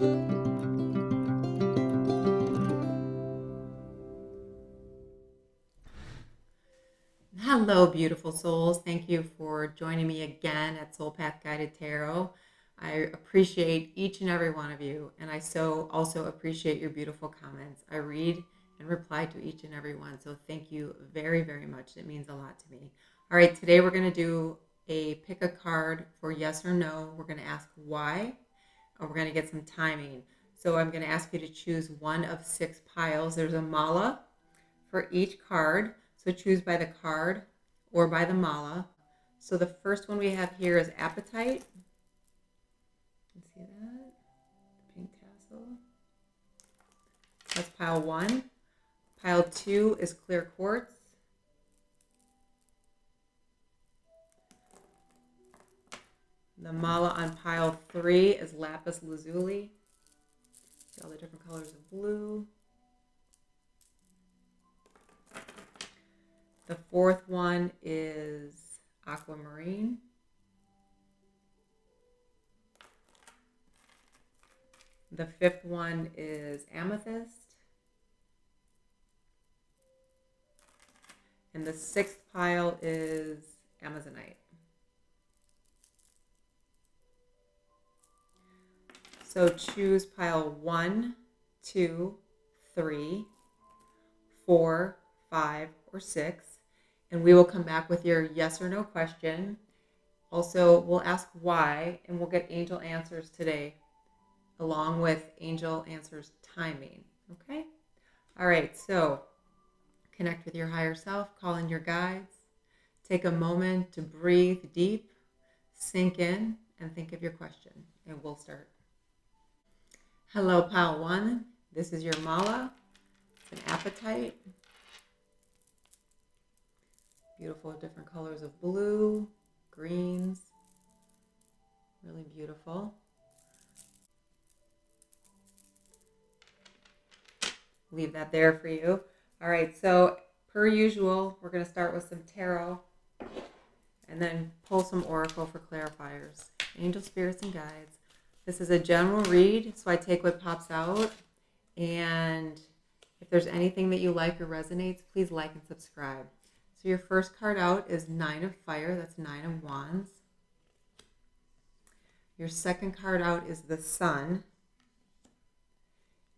Hello, beautiful souls. Thank you for joining me again at Soul Path Guided Tarot. I appreciate each and every one of you, and I so also appreciate your beautiful comments. I read and reply to each and every one, so thank you very, very much. It means a lot to me. All right, today we're going to do a pick a card for yes or no. We're going to ask why, or we're going to get some timing. So I'm going to ask you to choose one of 6 piles. There's a mala for each card. So choose by the card or by the mala. So the first one we have here is appetite. You see that? Pink tassel. That's pile 1. Pile 2 is clear quartz. The mala on pile 3 is lapis lazuli. See all the different colors of blue. The 4th one is aquamarine. The 5th one is amethyst. And the 6th pile is amazonite. So choose pile 1, 2, 3, 4, 5, or 6. And we will come back with your yes or no question. Also, we'll ask why, and we'll get angel answers today, along with angel answers timing. Okay? All right, so connect with your higher self, call in your guides. Take a moment to breathe deep, sink in, and think of your question, and we'll start. Hello, pile 1. This is your mala. It's an appetite. Beautiful different colors of blue, greens, really beautiful. Leave that there for you. All right, so per usual, we're going to start with some tarot and then pull some oracle for clarifiers. Angel, spirits, and guides. This is a general read, so I take what pops out. And if there's anything that you like or resonates, please like and subscribe. So your first card out is 9 of Fire. That's 9 of Wands. Your second card out is the Sun.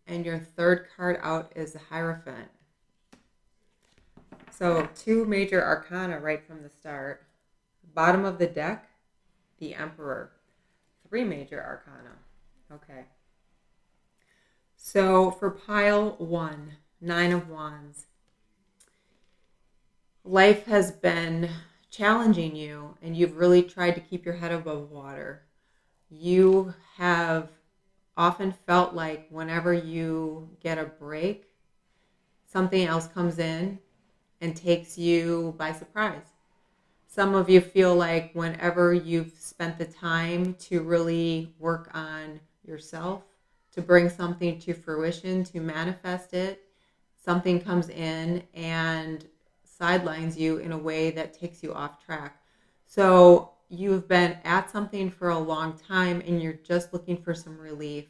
And your third card out is the Hierophant. So 2 major arcana right from the start. Bottom of the deck, the Emperor. 3 major arcana. Okay. So for pile 1, 9 of Wands. Life has been challenging you, and you've really tried to keep your head above water. You have often felt like whenever you get a break, something else comes in and takes you by surprise. Some of you feel like whenever you've spent the time to really work on yourself, to bring something to fruition, to manifest it, something comes in and sidelines you in a way that takes you off track. So you've been at something for a long time and you're just looking for some relief.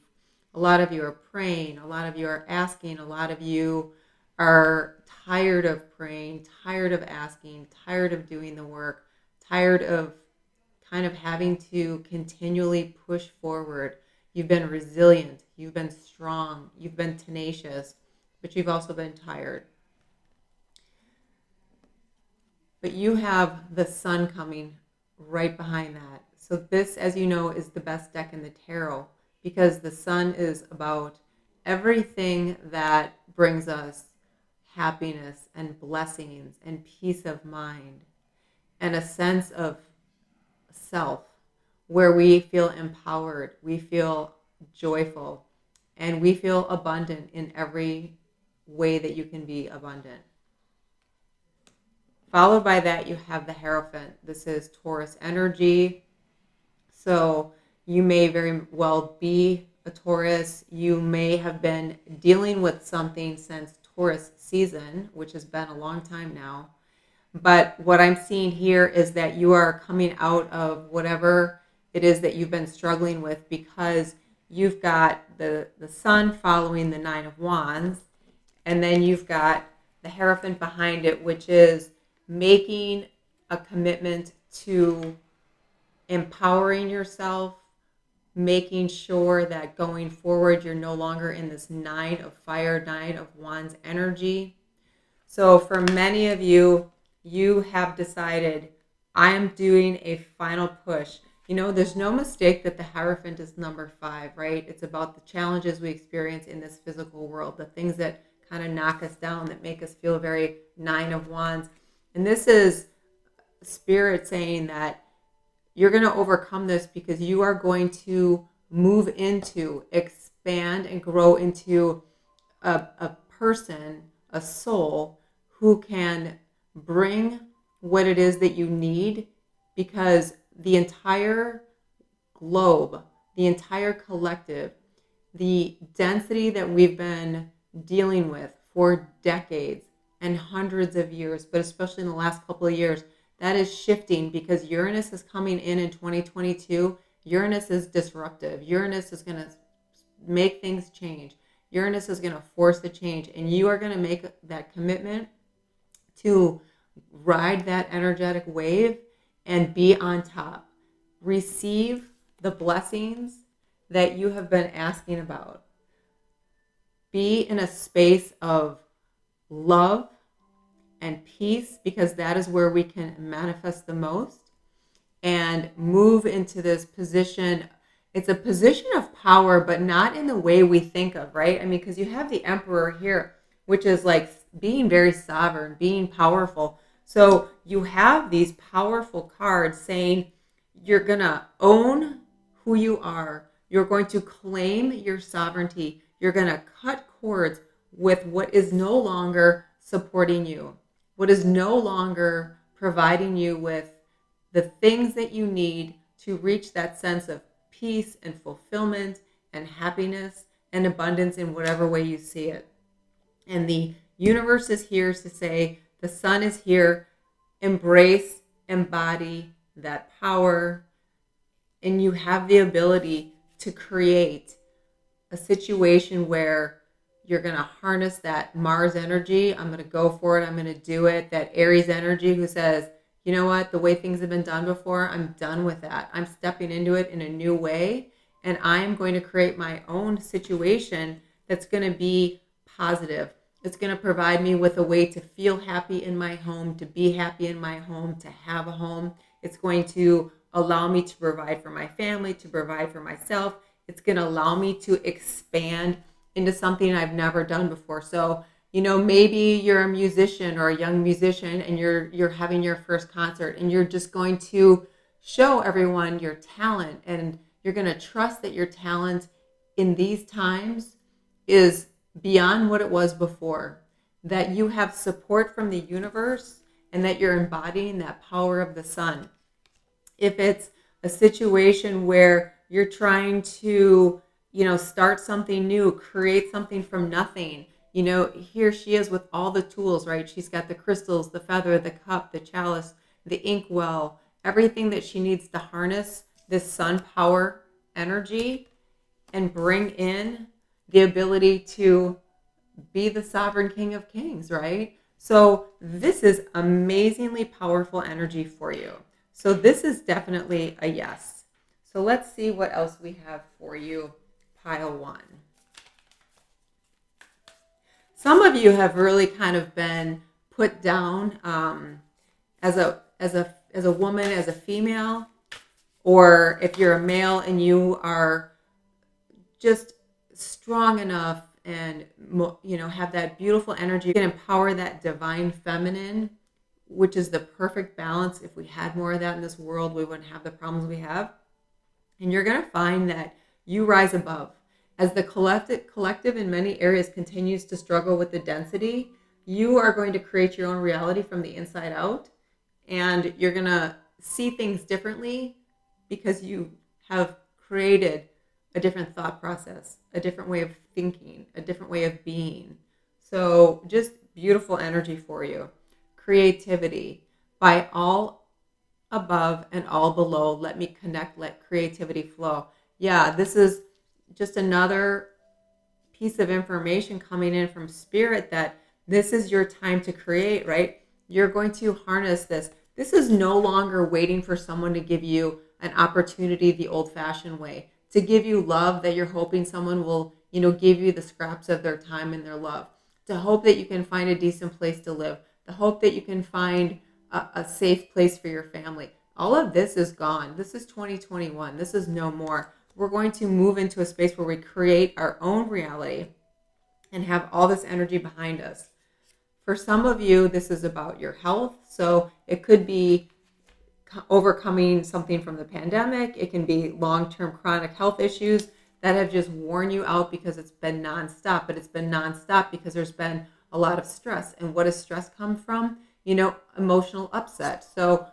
A lot of you are praying, a lot of you are asking, a lot of you are tired of praying, tired of asking, tired of doing the work, tired of kind of having to continually push forward. You've been resilient, you've been strong, you've been tenacious, but you've also been tired. But you have the Sun coming right behind that. So this, as you know, is the best deck in the tarot because the Sun is about everything that brings us happiness and blessings and peace of mind and a sense of self where we feel empowered, we feel joyful, and we feel abundant in every way that you can be abundant. Followed by that, you have the Hierophant. This is Taurus energy. So you may very well be a Taurus. You may have been dealing with something since Taurus season, which has been a long time now. But what I'm seeing here is that you are coming out of whatever it is that you've been struggling with because you've got the sun following the Nine of Wands, and then you've got the Hierophant behind it, which is making a commitment to empowering yourself, making sure that going forward, you're no longer in this Nine of Fire, Nine of Wands energy. So for many of you, you have decided, I am doing a final push. There's no mistake that the Hierophant is number 5, right? It's about the challenges we experience in this physical world, the things that kind of knock us down, that make us feel very Nine of Wands. And this is Spirit saying that you're going to overcome this because you are going to move into, expand, and grow into a person, a soul who can bring what it is that you need, because the entire globe, the entire collective, the density that we've been dealing with for decades and hundreds of years, but especially in the last couple of years, that is shifting because Uranus is coming in 2022. Uranus is disruptive. Uranus is going to make things change. Uranus is going to force the change, and you are going to make that commitment to ride that energetic wave and be on top. Receive the blessings that you have been asking about. Be in a space of love and peace, because that is where we can manifest the most, and move into this position. It's a position of power, but not in the way we think of, right? I mean, because you have the Emperor here, which is like being very sovereign, being powerful. So you have these powerful cards saying you're going to own who you are. You're going to claim your sovereignty. You're going to cut cords with what is no longer supporting you, what is no longer providing you with the things that you need to reach that sense of peace and fulfillment and happiness and abundance in whatever way you see it. And the universe is here to say, the sun is here, embrace, embody that power, and you have the ability to create a situation where you're going to harness that Mars energy. I'm going to go for it. I'm going to do it. That Aries energy who says, you know what, the way things have been done before, I'm done with that. I'm stepping into it in a new way, and I'm going to create my own situation that's going to be positive. It's going to provide me with a way to feel happy in my home, to be happy in my home, to have a home. It's going to allow me to provide for my family, to provide for myself. It's going to allow me to expand into something I've never done before. So, maybe you're a musician or a young musician and you're having your first concert, and you're just going to show everyone your talent, and you're going to trust that your talent in these times is beyond what it was before, that you have support from the universe, and that you're embodying that power of the sun. If it's a situation where you're trying to, start something new, create something from nothing, here she is with all the tools, right? She's got the crystals, the feather, the cup, the chalice, the inkwell, everything that she needs to harness this sun power energy and bring in the ability to be the sovereign king of kings, right? So this is amazingly powerful energy for you. So this is definitely a yes. So let's see what else we have for you, pile 1. Some of you have really kind of been put down as a woman, as a female, or if you're a male and you are just strong enough and have that beautiful energy, you can empower that divine feminine, which is the perfect balance. If we had more of that in this world, we wouldn't have the problems we have. And you're going to find that you rise above. As the collective in many areas continues to struggle with the density, you are going to create your own reality from the inside out, and you're going to see things differently because you have created a different thought process, a different way of thinking, a different way of being. So just beautiful energy for you. Creativity. By all above and all below, let me connect, let creativity flow. Yeah, this is just another piece of information coming in from spirit that this is your time to create, right? You're going to harness this. This is no longer waiting for someone to give you an opportunity the old-fashioned way, to give you love that you're hoping someone will, give you the scraps of their time and their love, to hope that you can find a decent place to live, the hope that you can find a safe place for your family. All of this is gone. This is 2021. This is no more. We're going to move into a space where we create our own reality and have all this energy behind us. For some of you, this is about your health. So it could be overcoming something from the pandemic. It can be long-term chronic health issues that have just worn you out because it's been nonstop. But it's been nonstop because there's been a lot of stress. And what does stress come from? Emotional upset. So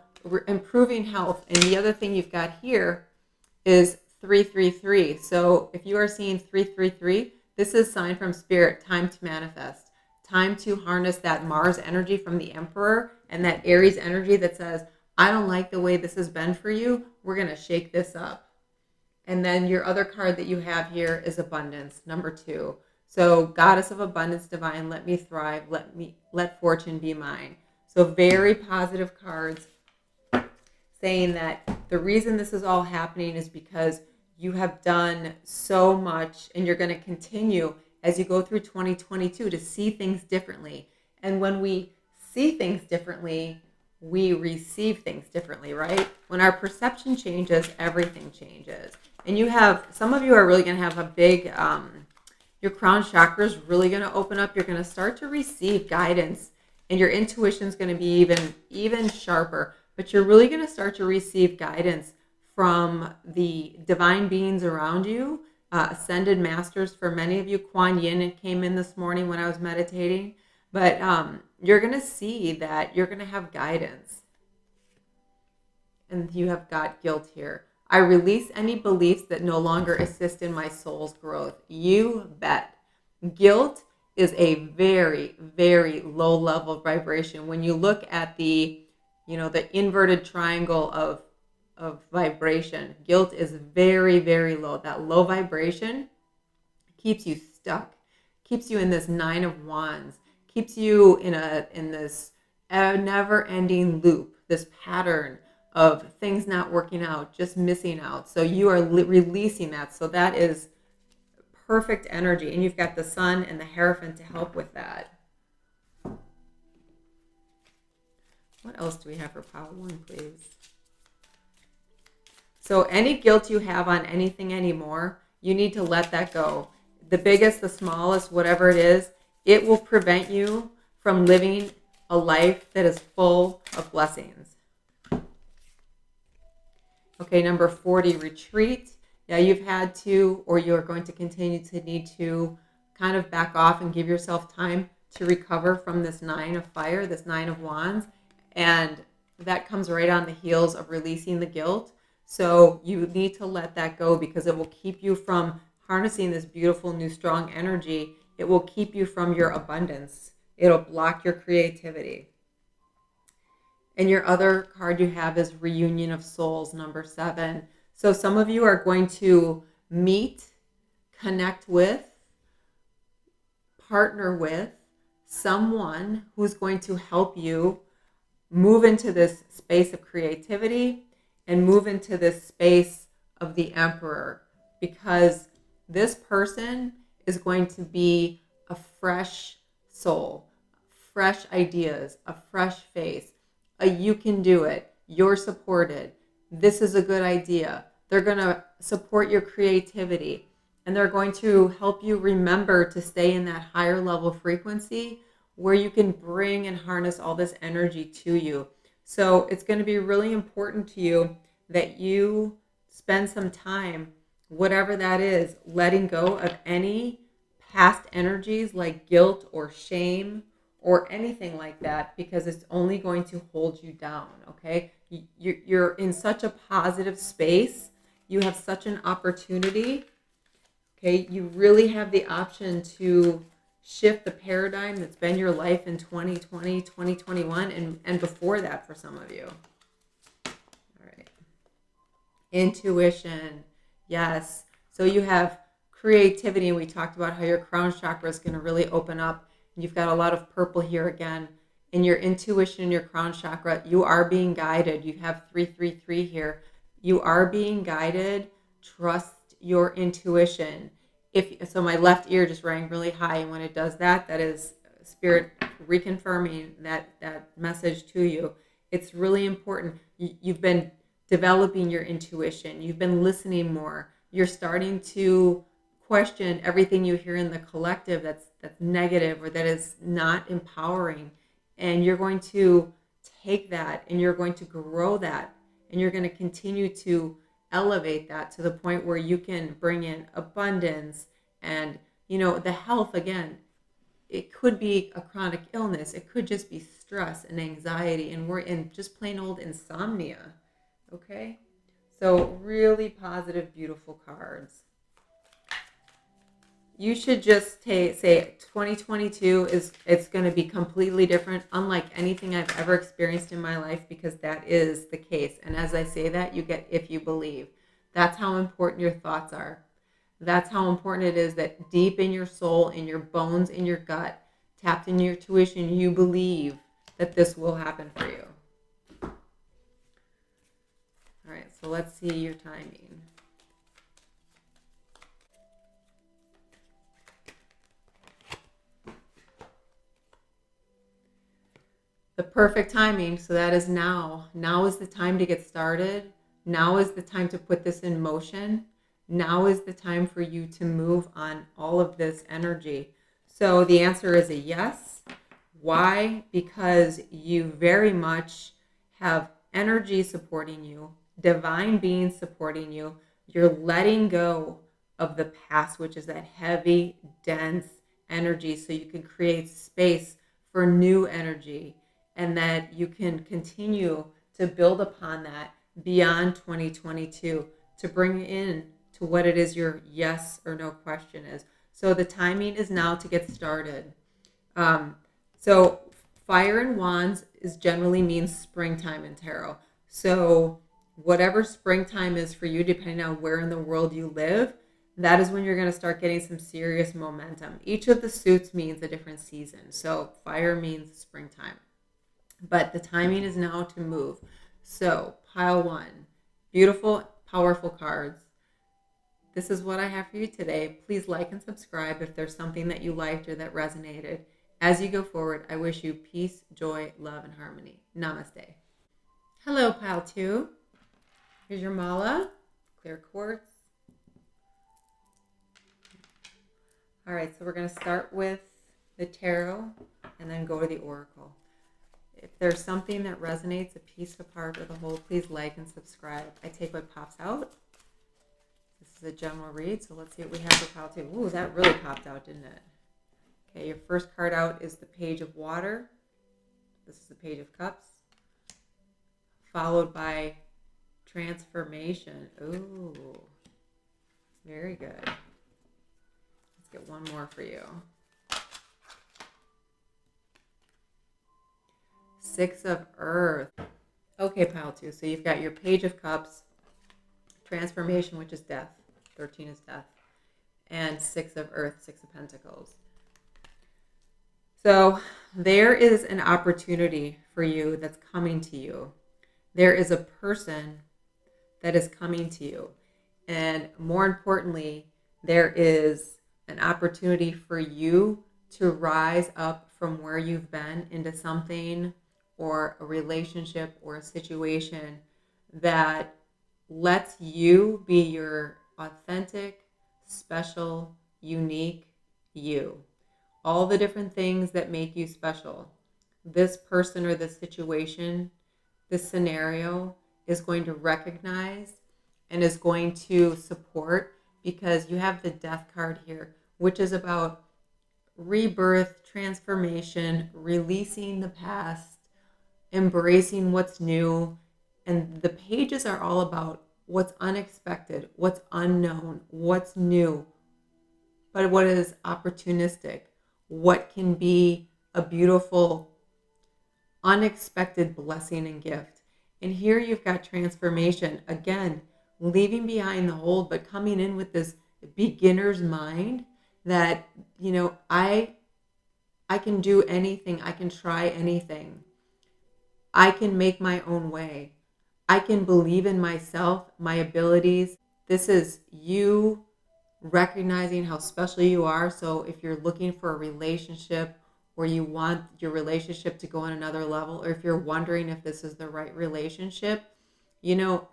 improving health. And the other thing you've got here is 333. So if you are seeing 333, this is a sign from spirit, time to manifest, time to harness that Mars energy from the Emperor and that Aries energy that says, I don't like the way this has been for you. We're going to shake this up. And then your other card that you have here is abundance, number 2. So goddess of abundance, divine, let me thrive. Let fortune be mine. So very positive cards saying that the reason this is all happening is because you have done so much and you're going to continue as you go through 2022 to see things differently. And when we see things differently, we receive things differently, right? When our perception changes, everything changes. And some of you are really going to have a big, your crown chakra is really going to open up. You're going to start to receive guidance and your intuition is going to be even sharper. But you're really going to start to receive guidance from the divine beings around you, ascended masters. For many of you, Kuan Yin came in this morning when I was meditating. But you're going to see that you're going to have guidance. And you have got guilt here. I release any beliefs that no longer assist in my soul's growth. You bet. Guilt is a very, very low level vibration. When you look at the inverted triangle of vibration, guilt is very, very low. That low vibration keeps you stuck, keeps you in this 9 of Wands, keeps you in this never-ending loop, this pattern of things not working out, just missing out. So you are releasing that. So that is perfect energy. And you've got the Sun and the Hierophant to help with that. What else do we have for pile 1, please? So any guilt you have on anything anymore, you need to let that go. The biggest, the smallest, whatever it is, it will prevent you from living a life that is full of blessings. Okay, number 40, retreat. Yeah, you've had to, or you're going to continue to need to kind of back off and give yourself time to recover from this 9 of fire, this 9 of Wands. And that comes right on the heels of releasing the guilt. So you need to let that go because it will keep you from harnessing this beautiful, new, strong energy. It will keep you from your abundance. It'll block your creativity. And your other card you have is reunion of souls, number 7. So some of you are going to meet, connect with, partner with someone who's going to help you move into this space of creativity and move into this space of the Emperor, because this person is going to be a fresh soul, fresh ideas, a fresh face. You can do it. You're supported. This is a good idea. They're going to support your creativity, and they're going to help you remember to stay in that higher level frequency where you can bring and harness all this energy to you. So it's going to be really important to you that you spend some time, whatever that is, letting go of any past energies like guilt or shame or anything like that, because it's only going to hold you down, okay? You're in such a positive space. You have such an opportunity, okay? You really have the option to shift the paradigm that's been your life in 2020, 2021, and before that for some of you. All right. Intuition, yes. So you have creativity. And we talked about how your crown chakra is going to really open up. You've got a lot of purple here again. In your intuition, your crown chakra, you are being guided. You have 333 here. You are being guided. Trust your intuition. If so, my left ear just rang really high, and when it does that, that is spirit reconfirming that message to you. It's really important. You've been developing your intuition. You've been listening more. You're starting to question everything you hear in the collective that's negative or that is not empowering, and you're going to take that and you're going to grow that, and you're going to continue to elevate that to the point where you can bring in abundance and the health. Again, it could be a chronic illness, it could just be stress and anxiety, and we're in just plain old insomnia. Okay, so really positive, beautiful cards. You should just say 2022 it's going to be completely different, unlike anything I've ever experienced in my life, because that is the case. And as I say that, you get if you believe. That's how important your thoughts are. That's how important it is that deep in your soul, in your bones, in your gut, tapped in your intuition, you believe that this will happen for you. All right, so let's see your timing. The perfect timing, so that is now. Now is the time to get started. Now is the time to put this in motion. Now is the time for you to move on all of this energy. So the answer is a yes. Why? Because you very much have energy supporting you, divine beings supporting you. You're letting go of the past, which is that heavy, dense energy, so you can create space for new energy, and that you can continue to build upon that beyond 2022 to bring in to what it is your yes or no question is. So the timing is now to get started. So fire and wands is generally means springtime in tarot. So whatever springtime is for you, depending on where in the world you live, that is when you're going to start getting some serious momentum. Each of the suits means a different season. So fire means springtime, but the timing is now to move. So pile one, beautiful, powerful cards. This is what I have for you today. Please like and subscribe if there's something that you liked or that resonated. As you go forward, I wish you peace, joy, love, and harmony. Namaste. Hello, pile two. Here's your mala, clear quartz. All right, so we're going to start with the tarot and then go to the oracle. If there's something that resonates, a piece, a part, or the whole, please like and subscribe. I take what pops out. This is a general read, so let's see what we have for pile two. Ooh, that really popped out, didn't it? Okay, your first card out is the Page of Water. This is the Page of Cups, followed by Transformation. Ooh, very good. Let's get one more for you. Six of Earth. Okay, pile two. So you've got your Page of Cups, Transformation, which is death. 13 is death. And Six of Earth, Six of Pentacles. So there is an opportunity for you that's coming to you. There is a person that is coming to you. And more importantly, there is an opportunity for you to rise up from where you've been into something or a relationship or a situation that lets you be your authentic, special, unique you. All the different things that make you special. This person or this situation, this scenario is going to recognize and is going to support, because you have the Death card here, which is about rebirth, transformation, releasing the past, embracing what's new. And the pages are all about what's unexpected, what's unknown, what's new, but what is opportunistic, what can be a beautiful, unexpected blessing and gift. And here you've got transformation. Again, leaving behind the old, but coming in with this beginner's mind that, I can do anything. I can try anything. I can make my own way. I can believe in myself, my abilities. This is you recognizing how special you are. So if you're looking for a relationship or you want your relationship to go on another level, or if you're wondering if this is the right relationship, you know,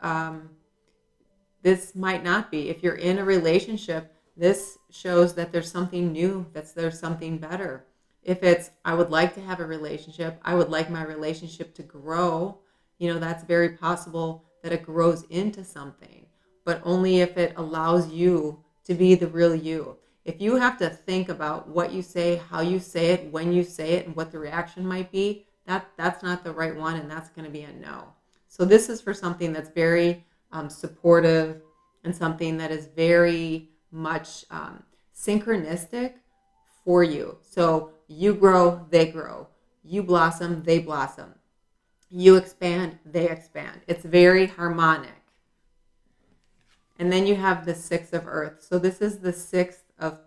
this might not be. If you're in a relationship, this shows that there's something new, there's something better. If it's, I would like to have a relationship, I would like my relationship to grow, that's very possible that it grows into something, but only if it allows you to be the real you. If you have to think about what you say, how you say it, when you say it, and what the reaction might be, that's not the right one, and that's going to be a no. So this is for something that's very supportive and something that is very much synchronistic for you. So you grow, they grow. You blossom, they blossom. You expand, they expand. It's very harmonic. And then you have the Six of Earth. So this is the Six of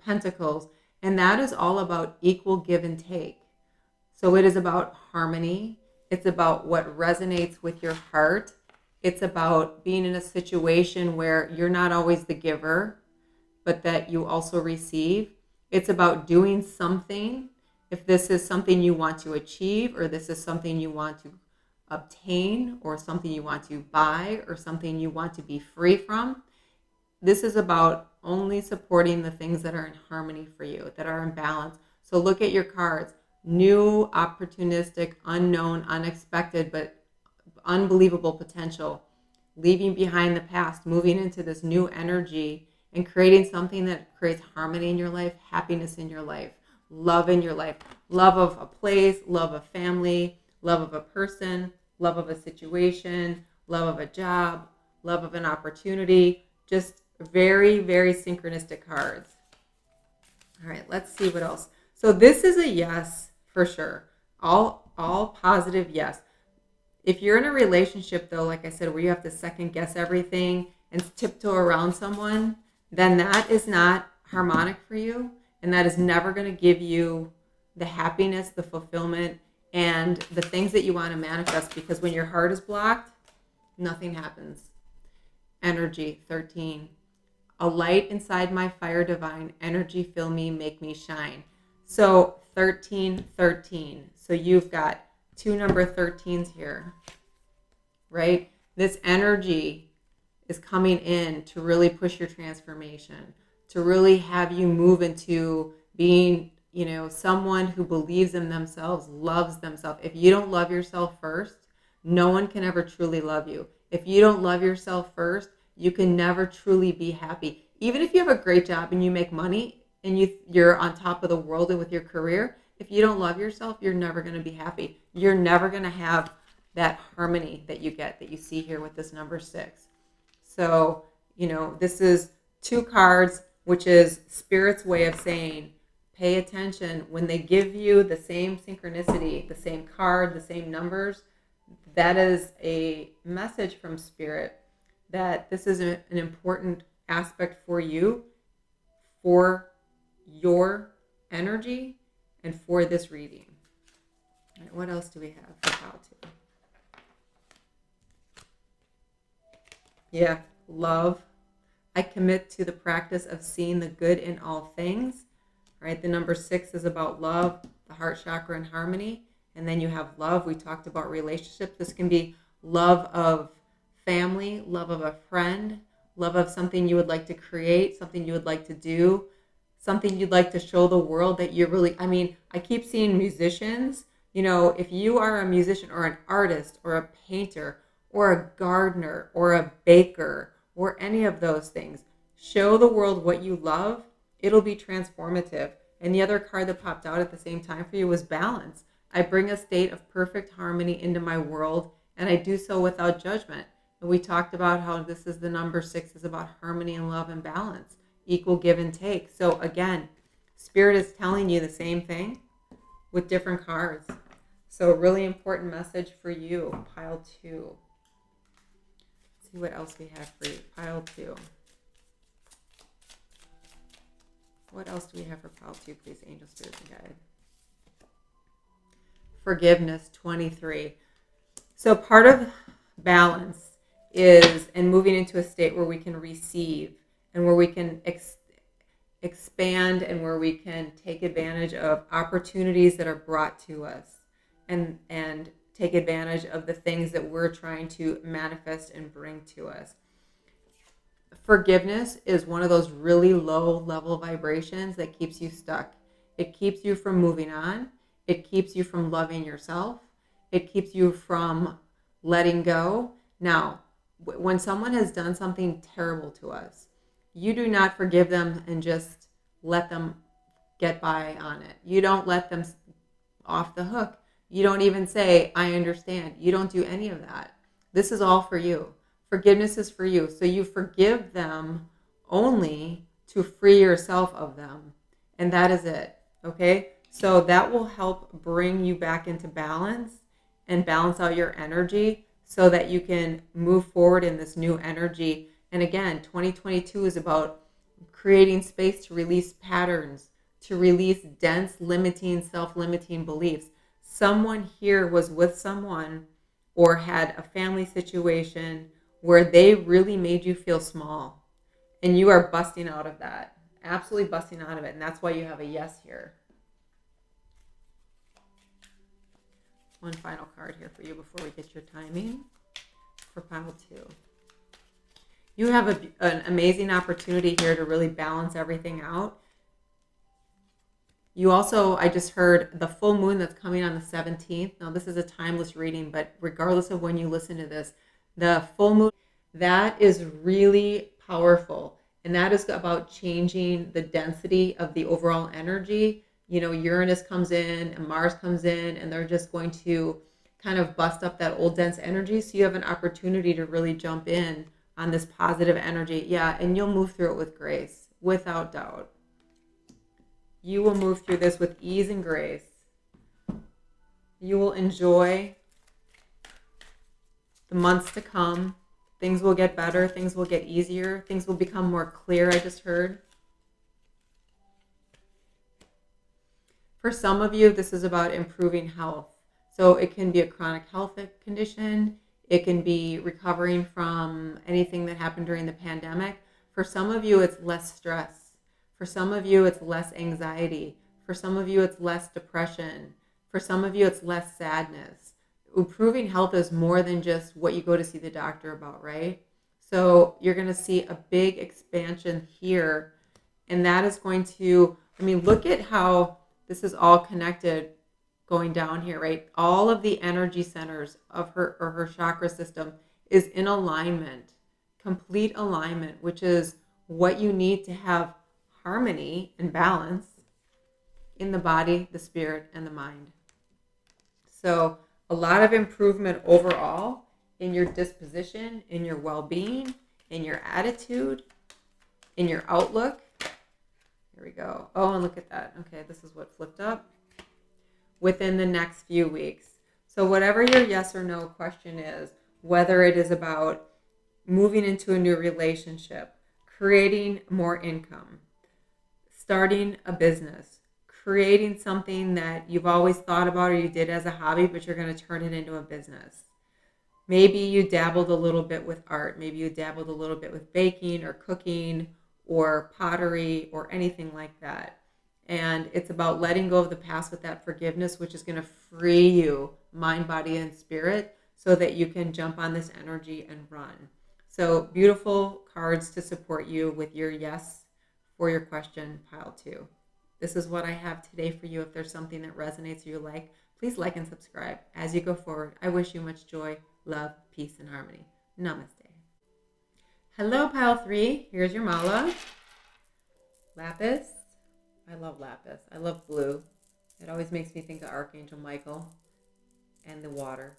Pentacles, and that is all about equal give and take. So it is about harmony. It's about what resonates with your heart. It's about being in a situation where you're not always the giver, but that you also receive. It's about doing something. If this is something you want to achieve, or this is something you want to obtain, or something you want to buy, or something you want to be free from, this is about only supporting the things that are in harmony for you, that are in balance. So look at your cards. New, opportunistic, unknown, unexpected, but unbelievable potential. Leaving behind the past, moving into this new energy, and creating something that creates harmony in your life, happiness in your life, love in your life, love of a place, love of family, love of a person, love of a situation, love of a job, love of an opportunity. Just very, very synchronistic cards. All right, let's see what else. So this is a yes for sure. All positive yes. If you're in a relationship, though, like I said, where you have to second guess everything and tiptoe around someone, then that is not harmonic for you, and that is never going to give you the happiness, the fulfillment, and the things that you want to manifest, because when your heart is blocked, nothing happens. Energy, 13. A light inside my fire divine, energy fill me, make me shine. So 13, 13. So you've got two number 13s here, right? This energy is coming in to really push your transformation, to really have you move into being, someone who believes in themselves, loves themselves. If you don't love yourself first, no one can ever truly love you. If you don't love yourself first, you can never truly be happy. Even if you have a great job and you make money and you're on top of the world with your career, if you don't love yourself, you're never going to be happy. You're never going to have that harmony that you see here with this number 6. So, this is two cards, which is Spirit's way of saying, pay attention. When they give you the same synchronicity, the same card, the same numbers, that is a message from Spirit that this is an important aspect for you, for your energy, and for this reading. All right, what else do we have for how to? Yeah, love. I commit to the practice of seeing the good in all things. Right, the number 6 is about love, the heart chakra, and harmony. And then you have love. We talked about relationships. This can be love of family, love of a friend, love of something you would like to create, something you would like to do, something you'd like to show the world that you're really, I keep seeing musicians. If you are a musician or an artist or a painter or a gardener or a baker or any of those things, show the world what you love. It'll be transformative. And the other card that popped out at the same time for you was balance. I bring a state of perfect harmony into my world, and I do so without judgment. And we talked about how this is the number 6 is about harmony and love and balance, equal give and take. So again, Spirit is telling you the same thing with different cards. So a really important message for you, pile 2. Let's see what else we have for you, pile 2. What else do we have for pile 2, please, angel, spirit, and guide? Forgiveness, 23. So part of balance is, and moving into a state where we can receive and where we can expand and where we can take advantage of opportunities that are brought to us and take advantage of the things that we're trying to manifest and bring to us. Forgiveness is one of those really low level vibrations that keeps you stuck. It keeps you from moving on. It keeps you from loving yourself. It keeps you from letting go. Now, when someone has done something terrible to us, you do not forgive them and just let them get by on it. You don't let them off the hook. You don't even say, I understand. You don't do any of that. This is all for you. Forgiveness is for you. So you forgive them only to free yourself of them. And that is it. Okay? So that will help bring you back into balance and balance out your energy so that you can move forward in this new energy. And again, 2022 is about creating space to release patterns, to release dense, limiting, self-limiting beliefs. Someone here was with someone or had a family situation where they really made you feel small. And you are busting out of that. Absolutely busting out of it. And that's why you have a yes here. One final card here for you before we get your timing for pile 2. You have an amazing opportunity here to really balance everything out. You also, I just heard the full moon that's coming on the 17th. Now, this is a timeless reading, but regardless of when you listen to this, the full moon, that is really powerful. And that is about changing the density of the overall energy. You know, Uranus comes in and Mars comes in, and they're just going to kind of bust up that old dense energy. So you have an opportunity to really jump in on this positive energy. Yeah, and you'll move through it with grace, without doubt. You will move through this with ease and grace. You will enjoy the months to come. Things will get better. Things will get easier. Things will become more clear, I just heard. For some of you, this is about improving health. So it can be a chronic health condition. It can be recovering from anything that happened during the pandemic. For some of you, it's less stress. For some of you, it's less anxiety. For some of you, it's less depression. For some of you, it's less sadness. Improving health is more than just what you go to see the doctor about, right? So you're going to see a big expansion here. And that is going to, look at how this is all connected going down here, right? All of the energy centers of her chakra system is in alignment, complete alignment, which is what you need to have harmony and balance in the body, the spirit, and the mind. So a lot of improvement overall in your disposition, in your well-being, in your attitude, in your outlook. Here we go. Oh, and look at that. Okay, this is what flipped up. Within the next few weeks. So whatever your yes or no question is, whether it is about moving into a new relationship, creating more income, starting a business, creating something that you've always thought about or you did as a hobby, but you're going to turn it into a business. Maybe you dabbled a little bit with art. Maybe you dabbled a little bit with baking or cooking or pottery or anything like that. And it's about letting go of the past with that forgiveness, which is going to free you, mind, body, and spirit, so that you can jump on this energy and run. So beautiful cards to support you with your yes for your question, pile 2. This is what I have today for you. If there's something that resonates or you like, please like and subscribe. As you go forward, I wish you much joy, love, peace, and harmony. Namaste. Hello, pile 3. Here's your mala. Lapis. I love lapis. I love blue. It always makes me think of Archangel Michael and the water.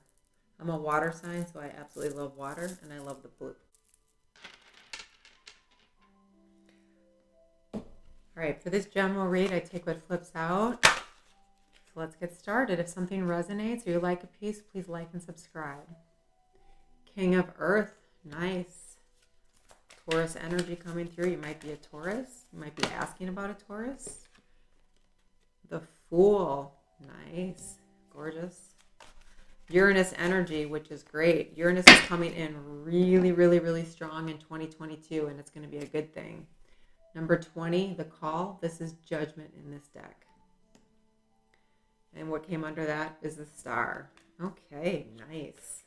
I'm a water sign, so I absolutely love water, and I love the blue. All right, for this general read, I take what flips out. So let's get started. If something resonates or you like a piece, please like and subscribe. King of Earth, nice. Taurus energy coming through. You might be a Taurus. You might be asking about a Taurus. The Fool. Nice. Gorgeous. Uranus energy, which is great. Uranus is coming in really, really, really strong in 2022, and it's going to be a good thing. Number 20, the Call. This is Judgment in this deck. And what came under that is the Star. Okay, nice.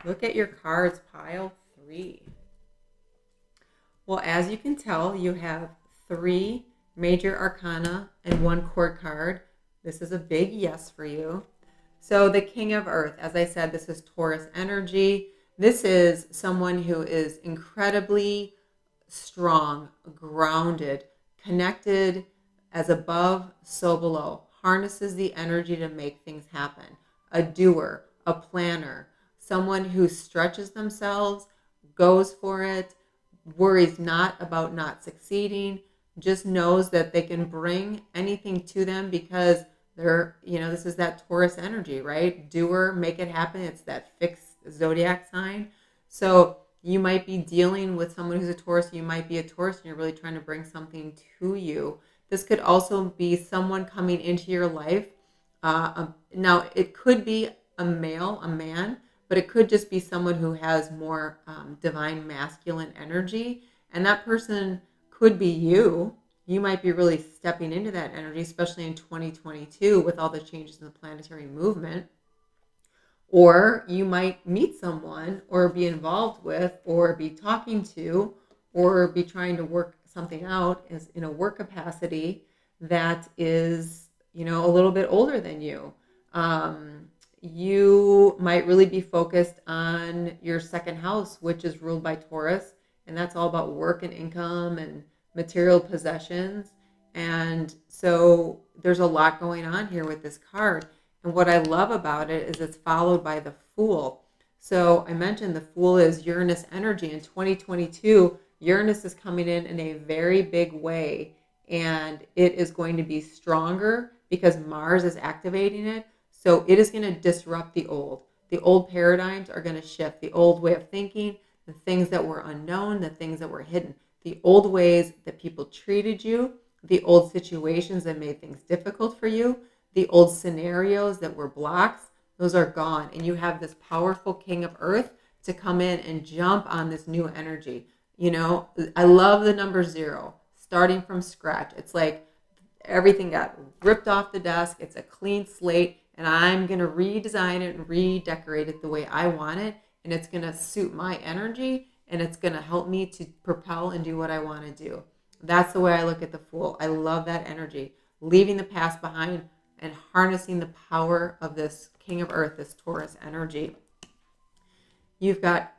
Look at your cards, pile 3. Well, as you can tell, you have 3 major arcana and 1 court card. This is a big yes for you. So the King of Earth, as I said, this is Taurus energy. This is someone who is incredibly strong, grounded, connected, as above, so below. Harnesses the energy to make things happen. A doer, a planner, someone who stretches themselves, goes for it, worries not about not succeeding, just knows that they can bring anything to them because they're, this is that Taurus energy, right? Doer, make it happen. It's that fixed zodiac sign. So you might be dealing with someone who's a Taurus. You might be a Taurus and you're really trying to bring something to you. This could also be someone coming into your life. Now, it could be a male, a man, but it could just be someone who has more divine masculine energy. And that person could be you. You might be really stepping into that energy, especially in 2022 with all the changes in the planetary movement. Or you might meet someone or be involved with or be talking to or be trying to work something out as in a work capacity that is, a little bit older than you. You might really be focused on your second house, which is ruled by Taurus, and that's all about work and income and material possessions. And so there's a lot going on here with this card. And what I love about it is it's followed by the Fool. So I mentioned the Fool is Uranus energy. In 2022, Uranus is coming in a very big way, and it is going to be stronger because Mars is activating it. So it is going to disrupt the old. The old paradigms are going to shift. The old way of thinking, the things that were unknown, the things that were hidden, the old ways that people treated you, the old situations that made things difficult for you, the old scenarios that were blocks, those are gone. And you have this powerful King of Earth to come in and jump on this new energy. I love the number 0, starting from scratch. It's like everything got ripped off the desk. It's a clean slate, and I'm going to redesign it and redecorate it the way I want it. And it's going to suit my energy, and it's going to help me to propel and do what I want to do. That's the way I look at the Fool. I love that energy. Leaving the past behind and harnessing the power of this King of Earth, this Taurus energy. You've got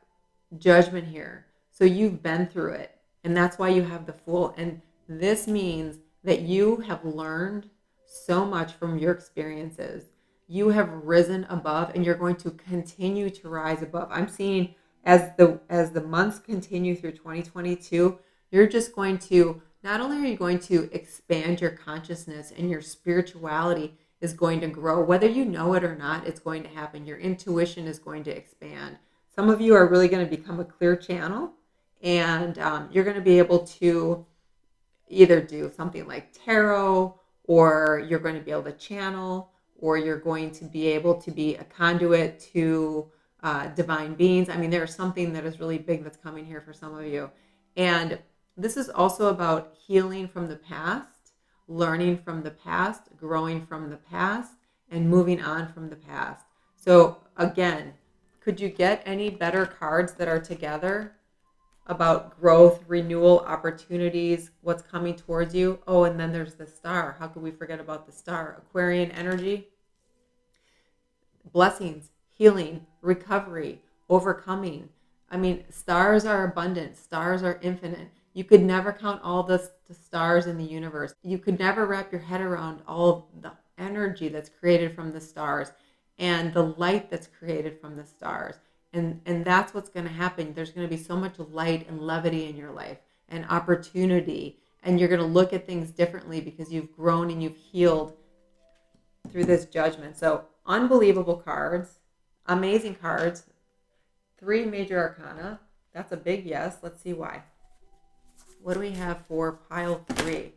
Judgment here. So you've been through it, and that's why you have the Fool. And this means that you have learned so much from your experiences. You have risen above, and you're going to continue to rise above. I'm seeing as the months continue through 2022, you're just going to, not only are you going to expand your consciousness, and your spirituality is going to grow. Whether you know it or not, it's going to happen. Your intuition is going to expand. Some of you are really going to become a clear channel, and you're going to be able to either do something like tarot, or you're going to be able to channel, or you're going to be able to be a conduit to divine beings. I mean, there's something that is really big that's coming here for some of you. And this is also about healing from the past, learning from the past, growing from the past, and moving on from the past. So again, could you get any better cards that are together about growth, renewal, opportunities, what's coming towards you? Oh, and then there's the Star. How could we forget about the Star? Aquarian energy, blessings, healing, recovery, overcoming. I mean, stars are abundant. Stars are infinite. You could never count all the stars in the universe. You could never wrap your head around all of the energy that's created from the stars and the light that's created from the stars. And that's what's going to happen. There's going to be so much light and levity in your life and opportunity. And you're going to look at things differently because you've grown and you've healed through this Judgment. So unbelievable cards, amazing cards, 3 major arcana, That's a big yes. Let's see why. What do we have for pile 3?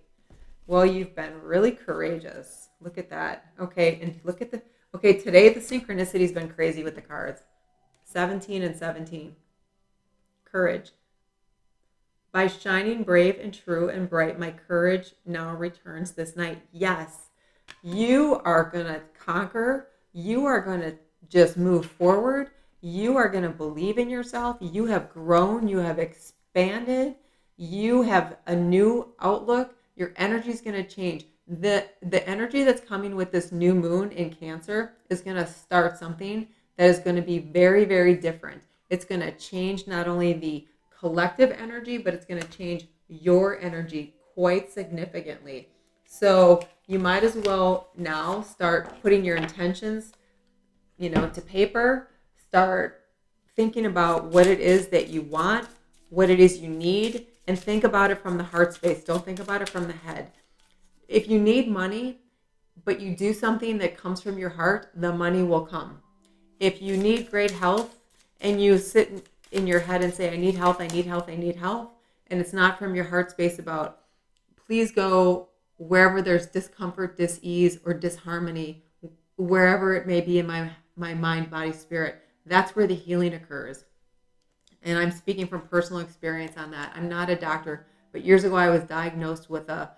Well, you've been really courageous. Look at that. Okay, and look at okay, today the synchronicity's been crazy with the cards. 17 and 17. Courage. By shining brave and true and bright, my courage now returns this night. Yes, you are going to conquer. You are going to just move forward. You are going to believe in yourself. You have grown. You have expanded. You have a new outlook. Your energy is going to change. The energy that's coming with this new moon in Cancer is going to start something that is going to be very, very different. It's going to change not only the collective energy, but it's going to change your energy quite significantly. So you might as well now start putting your intentions, to paper. Start thinking about what it is that you want, what it is you need, and think about it from the heart space. Don't think about it from the head. If you need money, but you do something that comes from your heart, the money will come. If you need great health and you sit in your head and say, I need health, I need health, I need health, and it's not from your heart space about, please go wherever there's discomfort, dis-ease, or disharmony, wherever it may be in my mind, body, spirit, that's where the healing occurs. And I'm speaking from personal experience on that. I'm not a doctor, but years ago I was diagnosed with a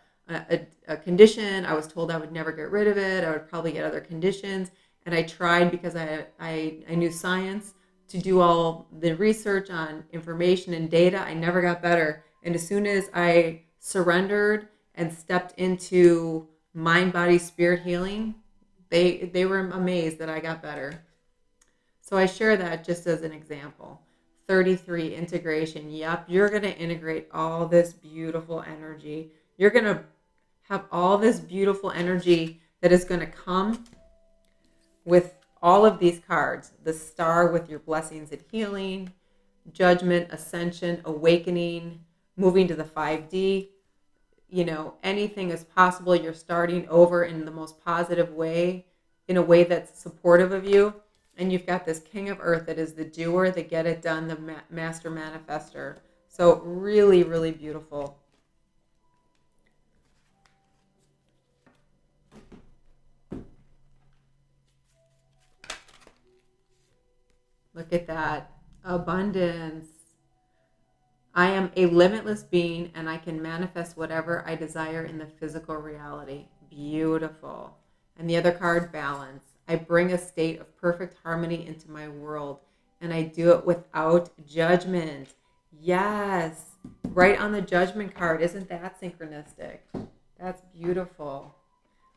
condition. I was told I would never get rid of it. I would probably get other conditions. And I tried because I knew science to do all the research on information and data. I never got better. And as soon as I surrendered and stepped into mind, body, spirit healing, they were amazed that I got better. So I share that just as an example. 33, integration. Yep, you're going to integrate all this beautiful energy. You're going to have all this beautiful energy that is going to come with all of these cards. The star with your blessings and healing, judgment, ascension, awakening, moving to the 5D. Anything is possible. You're starting over in the most positive way, in a way that's supportive of you. And you've got this King of Earth that is the doer, the get it done, the master manifester. So really, really beautiful. Look at that. Abundance. I am a limitless being and I can manifest whatever I desire in the physical reality. Beautiful. And the other card, balance. I bring a state of perfect harmony into my world and I do it without judgment. Yes. Right on the judgment card. Isn't that synchronistic? That's beautiful.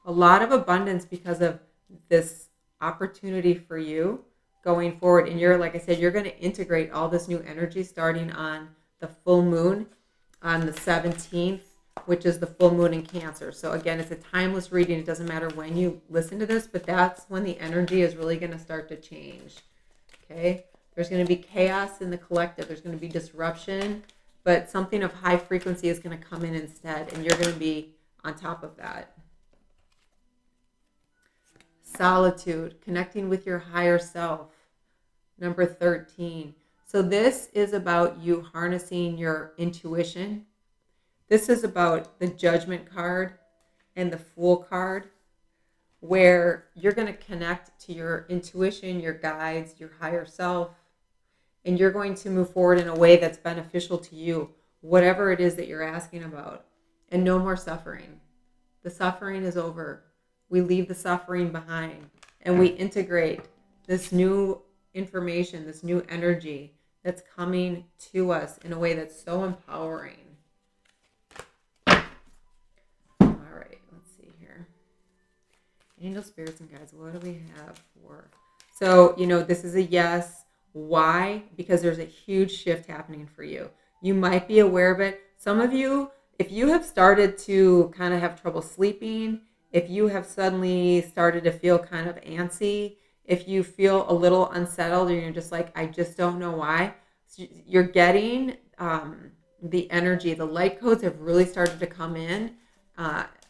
A lot of abundance because of this opportunity for you going forward. And you're, like I said, you're going to integrate all this new energy starting on the full moon on the 17th, which is the full moon in Cancer. So again, it's a timeless reading. It doesn't matter when you listen to this, but that's when the energy is really going to start to change. Okay? There's going to be chaos in the collective. There's going to be disruption, but something of high frequency is going to come in instead, and you're going to be on top of that. Solitude, connecting with your higher self. Number 13. So this is about you harnessing your intuition. This is about the judgment card and the fool card, where you're going to connect to your intuition, your guides, your higher self, and you're going to move forward in a way that's beneficial to you, whatever it is that you're asking about. And no more suffering. The suffering is over. We leave the suffering behind and we integrate this new information, this new energy that's coming to us in a way that's so empowering. All right, let's see here. Angel, spirits, and guides, what do we have for? So, this is a yes. Why? Because there's a huge shift happening for you. You might be aware of it. Some of you, if you have started to kind of have trouble sleeping, if you have suddenly started to feel kind of antsy, if you feel a little unsettled and you're just like, I just don't know why, you're getting the energy. The light codes have really started to come in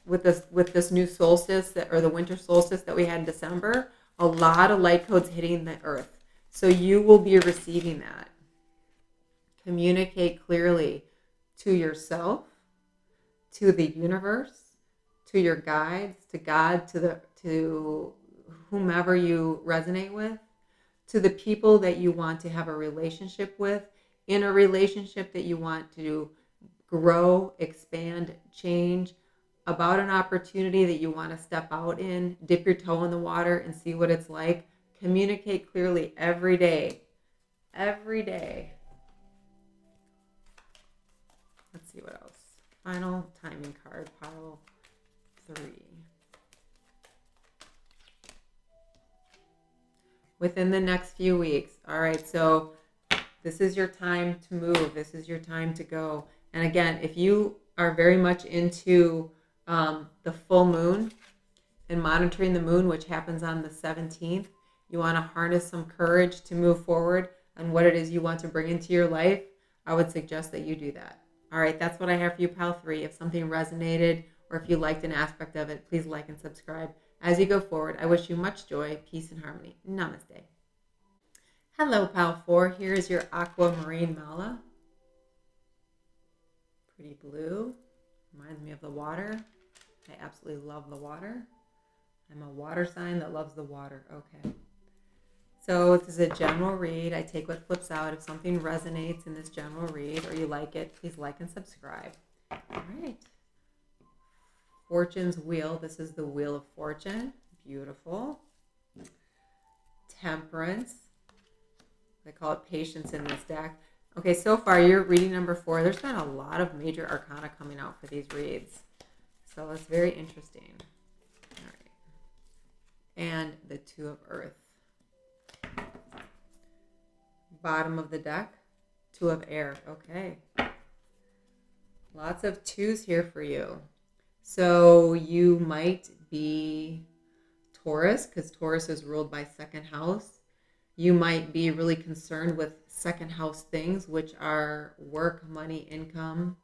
with this new solstice or the winter solstice that we had in December. A lot of light codes hitting the earth. So you will be receiving that. Communicate clearly to yourself, to the universe, to your guides, to God, to whomever you resonate with, to the people that you want to have a relationship with, in a relationship that you want to grow, expand, change, about an opportunity that you want to step out in, dip your toe in the water and see what it's like. Communicate clearly every day. Every day. Let's see what else. Final timing card, pile 3. Within the next few weeks. All right, so this is your time to move. This is your time to go. And again, if you are very much into the full moon and monitoring the moon, which happens on the 17th, you want to harness some courage to move forward on what it is you want to bring into your life, I would suggest that you do that. All right, that's what I have for you, Pile 3. If something resonated or if you liked an aspect of it, please like and subscribe. As you go forward, I wish you much joy, peace, and harmony. Namaste. Hello, Pile 4. Here is your aquamarine mala. Pretty blue. Reminds me of the water. I absolutely love the water. I'm a water sign that loves the water. Okay. So this is a general read. I take what flips out. If something resonates in this general read or you like it, please like and subscribe. All right. Fortune's Wheel. This is the Wheel of Fortune. Beautiful. Temperance. I call it patience in this deck. Okay, so far you're reading number 4. There's been a lot of major arcana coming out for these reads. So it's very interesting. All right. And the 2 of Earth. Bottom of the deck, 2 of Air. Okay. Lots of 2s here for you. So you might be Taurus, because Taurus is ruled by second house. You might be really concerned with second house things, which are work, money, income,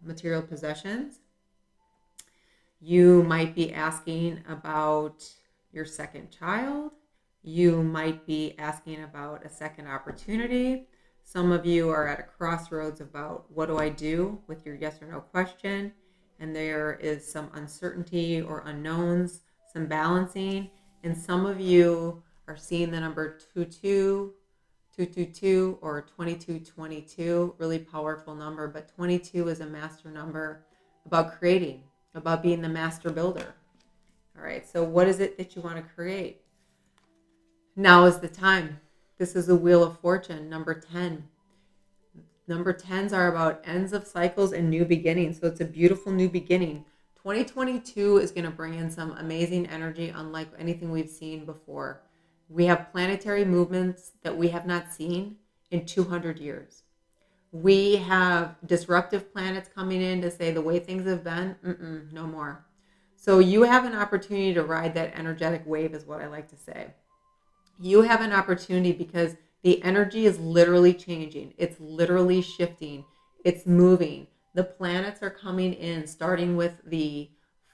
material possessions. You might be asking about your second child. You might be asking about a second opportunity. Some of you are at a crossroads about what do I do with your yes or no question. And there is some uncertainty or unknowns, some balancing. And some of you are seeing the number 22, 222, or 2222, really powerful number. But 22 is a master number about creating, about being the master builder. All right, so what is it that you want to create? Now is the time. This is the Wheel of Fortune, number 10. Number 10s are about ends of cycles and new beginnings. So it's a beautiful new beginning. 2022 is going to bring in some amazing energy unlike anything we've seen before. We have planetary movements that we have not seen in 200 years. We have disruptive planets coming in to say the way things have been, no more. So you have an opportunity to ride that energetic wave is what I like to say. You have an opportunity because the energy is literally changing. It's literally shifting. It's moving. The planets are coming in, starting with the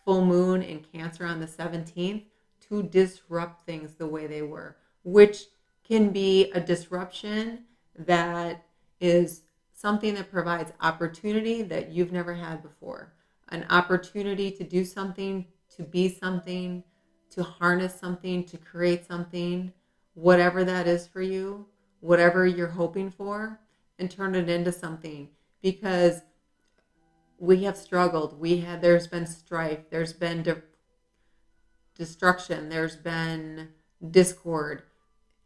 full moon in Cancer on the 17th, to disrupt things the way they were, which can be a disruption that is something that provides opportunity that you've never had before. An opportunity to do something, to be something, to harness something, to create something, whatever that is for you, whatever you're hoping for, and turn it into something. Because we have struggled. There's been strife. There's been destruction. There's been discord.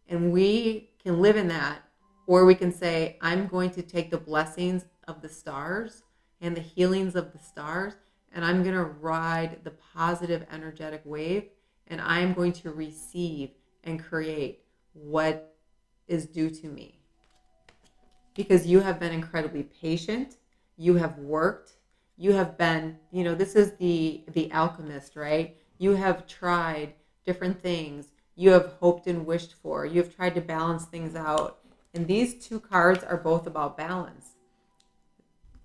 And we can live in that. Or we can say, I'm going to take the blessings of the stars and the healings of the stars, and I'm going to ride the positive energetic wave, and I'm going to receive and create what is due to me. Because you have been incredibly patient. You have worked. You have been, this is the alchemist, right? You have tried different things. You have hoped and wished for. You have tried to balance things out. And these 2 cards are both about balance.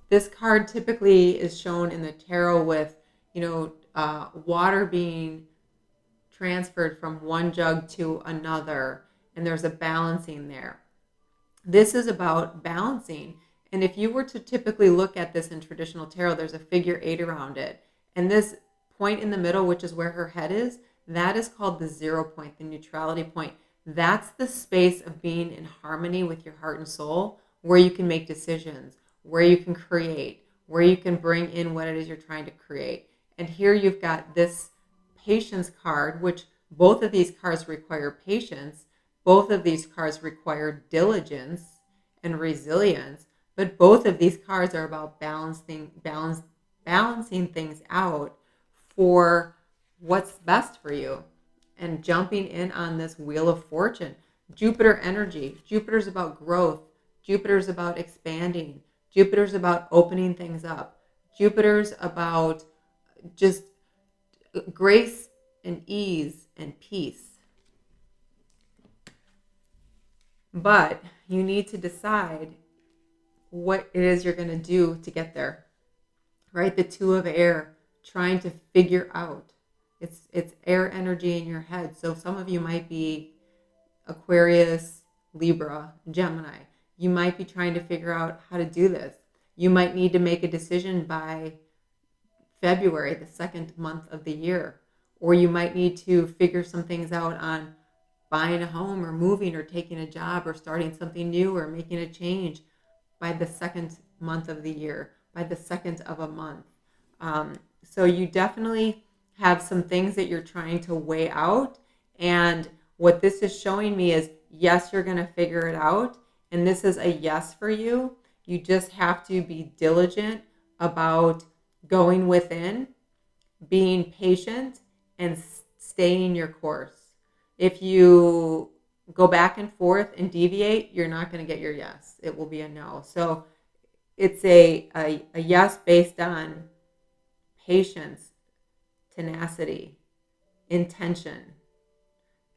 This card typically is shown in the tarot with, water being transferred from one jug to another, and there's a balancing there. This is about balancing. And if you were to typically look at this in traditional tarot, there's a figure 8 around it. And this point in the middle, which is where her head is, that is called the 0 point, the neutrality point. That's the space of being in harmony with your heart and soul, where you can make decisions, where you can create, where you can bring in what it is you're trying to create. And here you've got this patience card, which both of these cards require patience. Both of these cards require diligence and resilience, but both of these cards are about balancing things out for what's best for you and jumping in on this wheel of fortune. Jupiter energy. Jupiter's about growth. Jupiter's about expanding. Jupiter's about opening things up. Jupiter's about just grace and ease and peace. But you need to decide what it is you're going to do to get there, right? The 2 of air, trying to figure out. It's air energy in your head. So some of you might be Aquarius, Libra, Gemini. You might be trying to figure out how to do this. You might need to make a decision by February, the second month of the year. Or you might need to figure some things out on buying a home or moving or taking a job or starting something new or making a change by the second month of the year, by the second of a month. So you definitely have some things that you're trying to weigh out. And what this is showing me is, yes, you're going to figure it out. And this is a yes for you. You just have to be diligent about going within, being patient, and staying your course. If you go back and forth and deviate, you're not going to get your yes. It will be a no. So it's a yes based on patience, tenacity, intention,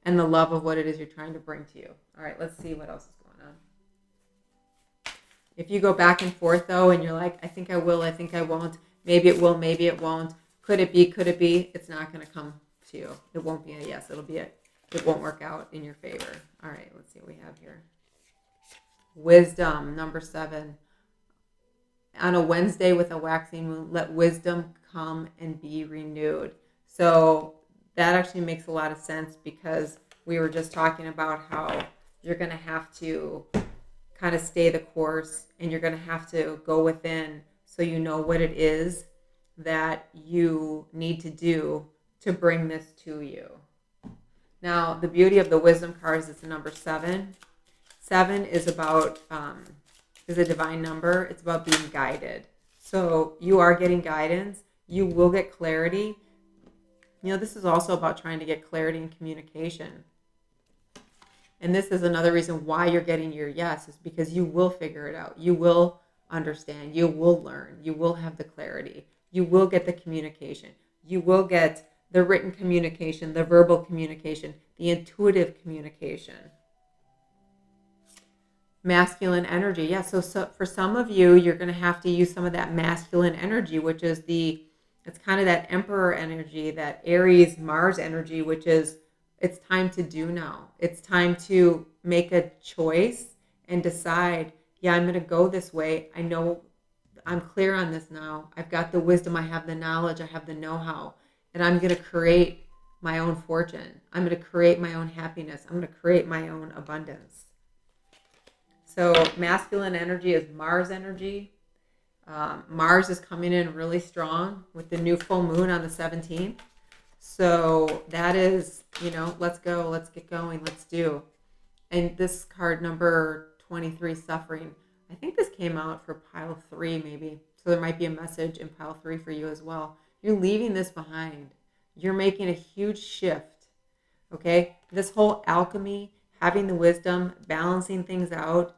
and the love of what it is you're trying to bring to you. All right, let's see what else is going on. If you go back and forth, though, and you're like, I think I will, I think I won't, maybe it will, maybe it won't, could it be, it's not going to come to you. It won't be a yes. It won't work out in your favor. All right, let's see what we have here. Wisdom, number 7. On a Wednesday with a waxing moon, let wisdom come and be renewed. So that actually makes a lot of sense, because we were just talking about how you're going to have to kind of stay the course, and you're going to have to go within so you know what it is that you need to do to bring this to you. Now, the beauty of the wisdom cards is the number 7. 7 is about is a divine number. It's about being guided. So you are getting guidance. You will get clarity. This is also about trying to get clarity in communication. And this is another reason why you're getting your yes, is because you will figure it out. You will understand. You will learn. You will have the clarity. You will get the communication. You will get the written communication, the verbal communication, the intuitive communication. Masculine energy. Yeah, so for some of you, you're going to have to use some of that masculine energy, which is it's kind of that emperor energy, that Aries, Mars energy, which is, it's time to do now. It's time to make a choice and decide, yeah, I'm going to go this way. I know I'm clear on this now. I've got the wisdom. I have the knowledge. I have the know-how. And I'm going to create my own fortune. I'm going to create my own happiness. I'm going to create my own abundance. So masculine energy is Mars energy. Mars is coming in really strong with the new full moon on the 17th. So that is, let's go, let's get going, let's do. And this card number 23, suffering. I think this came out for pile 3 maybe. So there might be a message in pile 3 for you as well. You're leaving this behind. You're making a huge shift. Okay? This whole alchemy, having the wisdom, balancing things out,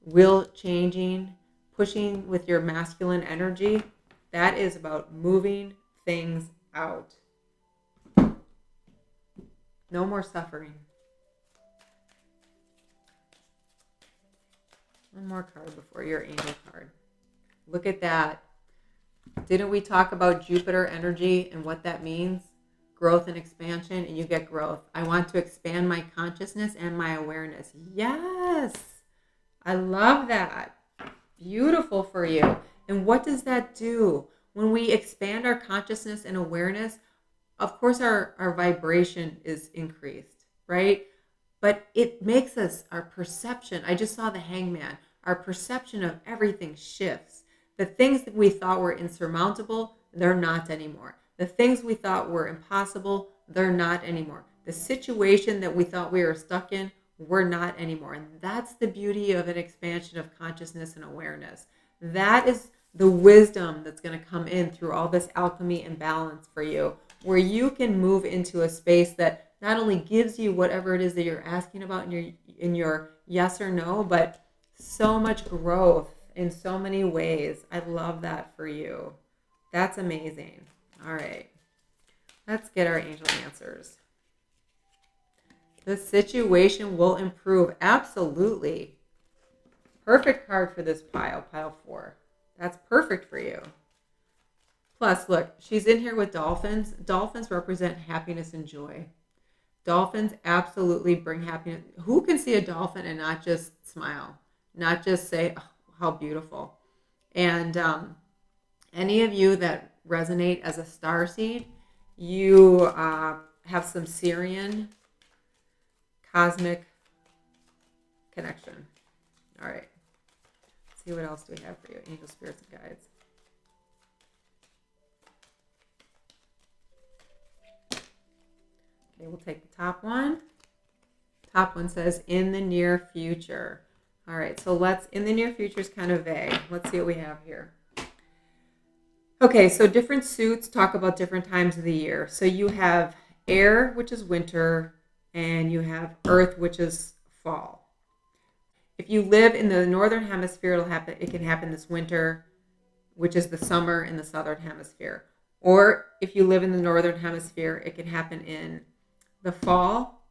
will changing, pushing with your masculine energy, that is about moving things out. No more suffering. One more card before your angel card. Look at that. Didn't we talk about Jupiter energy and what that means? Growth and expansion, and you get growth. I want to expand my consciousness and my awareness. Yes. I love that. Beautiful for you. And what does that do? When we expand our consciousness and awareness, of course, our vibration is increased, right? But it makes us, our perception, I just saw the hangman, our perception of everything shifts. The things that we thought were insurmountable, they're not anymore. The things we thought were impossible, they're not anymore. The situation that we thought we were stuck in, we're not anymore. And that's the beauty of an expansion of consciousness and awareness. That is the wisdom that's going to come in through all this alchemy and balance for you, where you can move into a space that not only gives you whatever it is that you're asking about in your yes or no, but so much growth in so many ways. I love that for you. That's amazing. All right. Let's get our angel answers. The situation will improve. Absolutely. Perfect card for this pile 4. That's perfect for you. Plus, look, she's in here with dolphins. Dolphins represent happiness and joy. Dolphins absolutely bring happiness. Who can see a dolphin and not just smile? Not just say, oh, how beautiful. And any of you that resonate as a starseed, you have some Syrian cosmic connection. All right. Let's see what else do we have for you. Angel, spirits, and guides. Okay, we'll take the top one. Top one says, in the near future. All right, so in the near future is kind of vague. Let's see what we have here. Okay, so different suits talk about different times of the year. So you have air, which is winter, and you have earth, which is fall. If you live in the northern hemisphere, it can happen this winter, which is the summer in the southern hemisphere. Or if you live in the northern hemisphere, it can happen in the fall,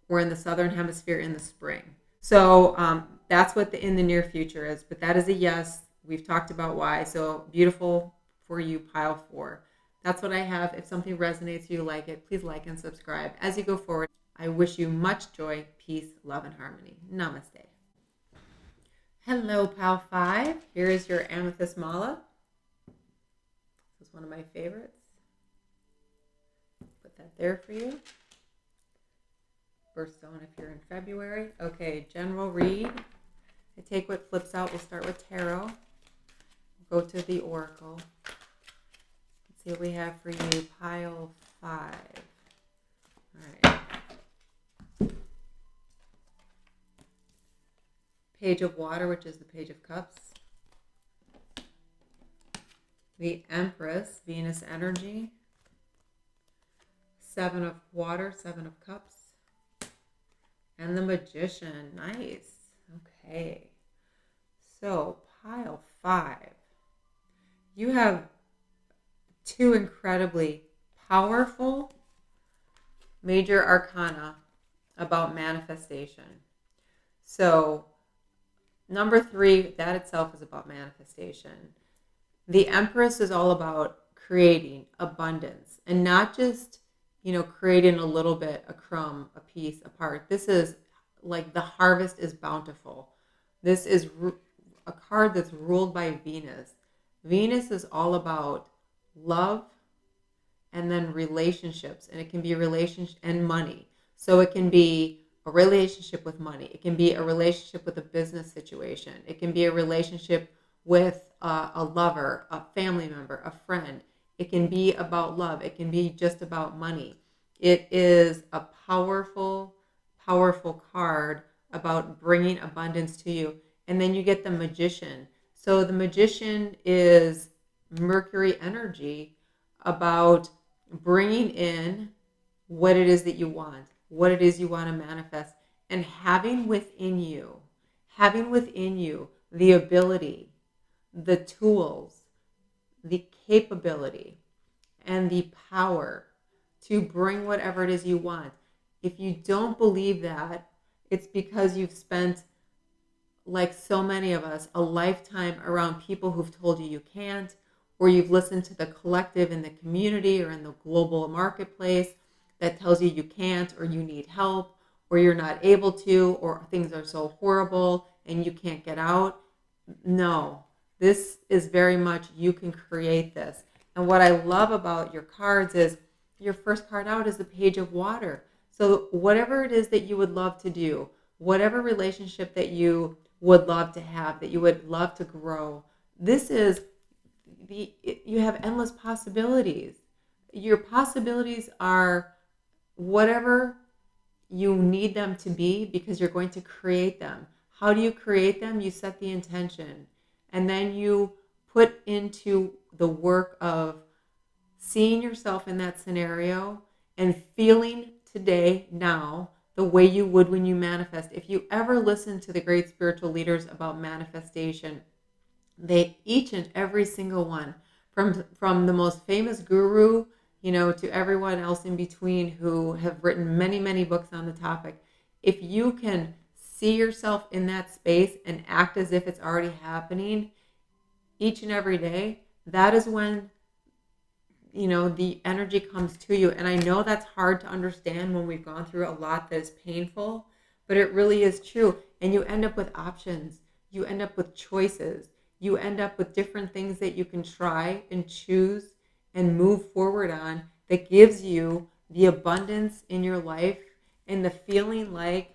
or in the southern hemisphere in the spring. So that's what in the near future is. But that is a yes. We've talked about why. So beautiful for you, pile 4. That's what I have. If something resonates, you like it, please like and subscribe. As you go forward, I wish you much joy, peace, love, and harmony. Namaste. Hello, pile 5. Here is your amethyst mala. This is one of my favorites. Put that there for you. Birthstone if you're in February. Okay, general read. I take what flips out. We'll start with tarot. We'll go to the oracle. Let's see what we have for you. Pile 5. All right. Page of water, which is the Page of Cups. The Empress, Venus energy. 7 of water, 7 of cups. And the Magician. Nice. Okay. So, pile 5. You have 2 incredibly powerful major arcana about manifestation. So, number 3, that itself is about manifestation. The Empress is all about creating abundance and not just creating a little bit, a crumb, a piece, a part. This is like the harvest is bountiful. This is a card that's ruled by Venus. Venus is all about love and then relationships. And it can be a relationship and money. So it can be a relationship with money. It can be a relationship with a business situation. It can be a relationship with a lover, a family member, a friend. It can be about love. It can be just about money. It is a powerful, powerful card about bringing abundance to you. And then you get the Magician. So the Magician is Mercury energy about bringing in what it is that you want, what it is you want to manifest, and having within you the ability, the tools, the capability, and the power to bring whatever it is you want. If you don't believe that, it's because you've spent, like so many of us, a lifetime around people who've told you you can't, or you've listened to the collective in the community or in the global marketplace that tells you you can't, or you need help, or you're not able to, or things are so horrible and you can't get out. No, this is very much you can create this. And what I love about your cards is your first card out is the Page of Water. So whatever it is that you would love to do, whatever relationship that you would love to have, that you would love to grow, this is you have endless possibilities. Your possibilities are whatever you need them to be, because you're going to create them. How do you create them? You set the intention, and then you put into the work of seeing yourself in that scenario and feeling today, now, the way you would when you manifest. If you ever listen to the great spiritual leaders about manifestation, they each and every single one, from the most famous guru, to everyone else in between who have written many, many books on the topic, if you can see yourself in that space and act as if it's already happening each and every day, that is when the energy comes to you. And I know that's hard to understand when we've gone through a lot that is painful, but it really is true. And you end up with options, you end up with choices, you end up with different things that you can try and choose and move forward on, that gives you the abundance in your life and the feeling like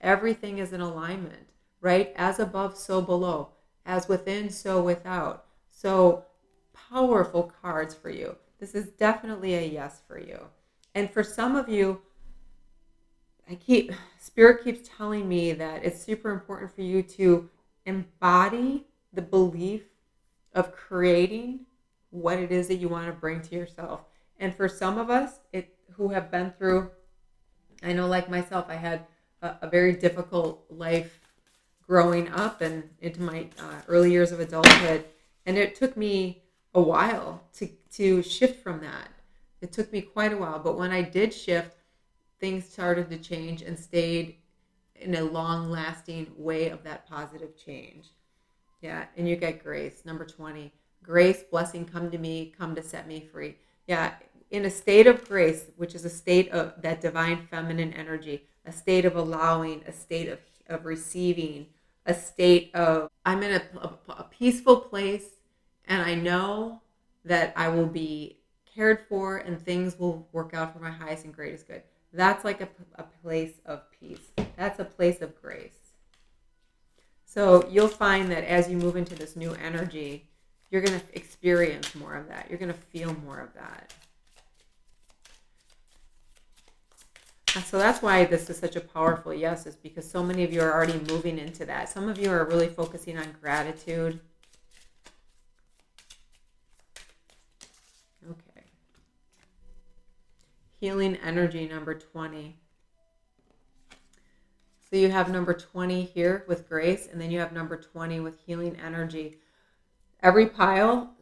everything is in alignment, right? As above, so below, as within, so without. So powerful cards for you. This is definitely a yes for you. And for some of you, Spirit keeps telling me that it's super important for you to embody the belief of creating what it is that you want to bring to yourself. And for some of us, who have been through, I know, like myself, I had a very difficult life growing up and into my early years of adulthood. And it took me a while to shift from that. It took me quite a while. But when I did shift, things started to change and stayed in a long-lasting way of that positive change. Yeah, and you get grace. Number 20, grace, blessing, come to me, come to set me free. Yeah, in a state of grace, which is a state of that divine feminine energy, a state of allowing, a state of receiving, a state of, I'm in a peaceful place, and I know that I will be cared for and things will work out for my highest and greatest good. That's like a place of peace. That's a place of grace. So you'll find that as you move into this new energy, you're going to experience more of that. You're going to feel more of that. So that's why this is such a powerful yes, is because so many of you are already moving into that. Some of you are really focusing on gratitude. Okay. Healing energy, number 20. So you have number 20 here with grace, and then you have number 20 with healing energy. Every pile,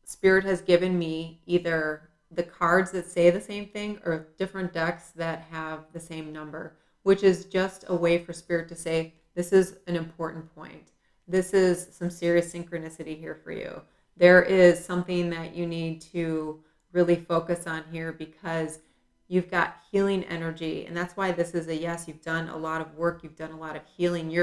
Spirit has given me either the cards that say the same thing or different decks that have the same number, which is just a way for Spirit to say, this is an important point. This is some serious synchronicity here for you. There is something that you need to really focus on here, because you've got healing energy, and that's why this is a yes. You've done a lot of work. You've done a lot of healing.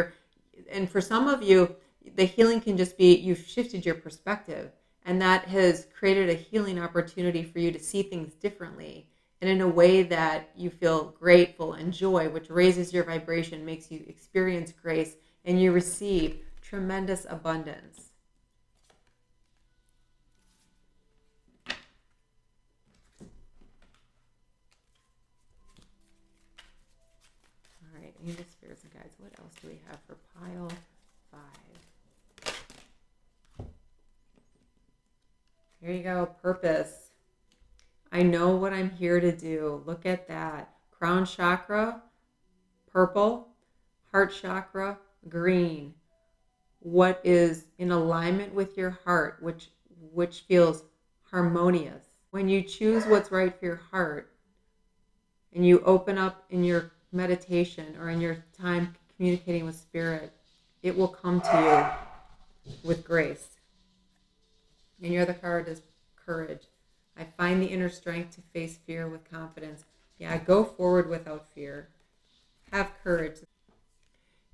And for some of you, the healing can just be you've shifted your perspective, and that has created a healing opportunity for you to see things differently and in a way that you feel grateful and joy, which raises your vibration, makes you experience grace, and you receive tremendous abundance. Angel spirits and guides. What else do we have for pile 5? Here you go. Purpose. I know what I'm here to do. Look at that. Crown chakra, purple. Heart chakra, green. What is in alignment with your heart, which feels harmonious. When you choose what's right for your heart and you open up in your meditation or in your time communicating with Spirit, it will come to you with grace. And your other card is courage. I find the inner strength to face fear with confidence. Yeah, go forward without fear. Have courage.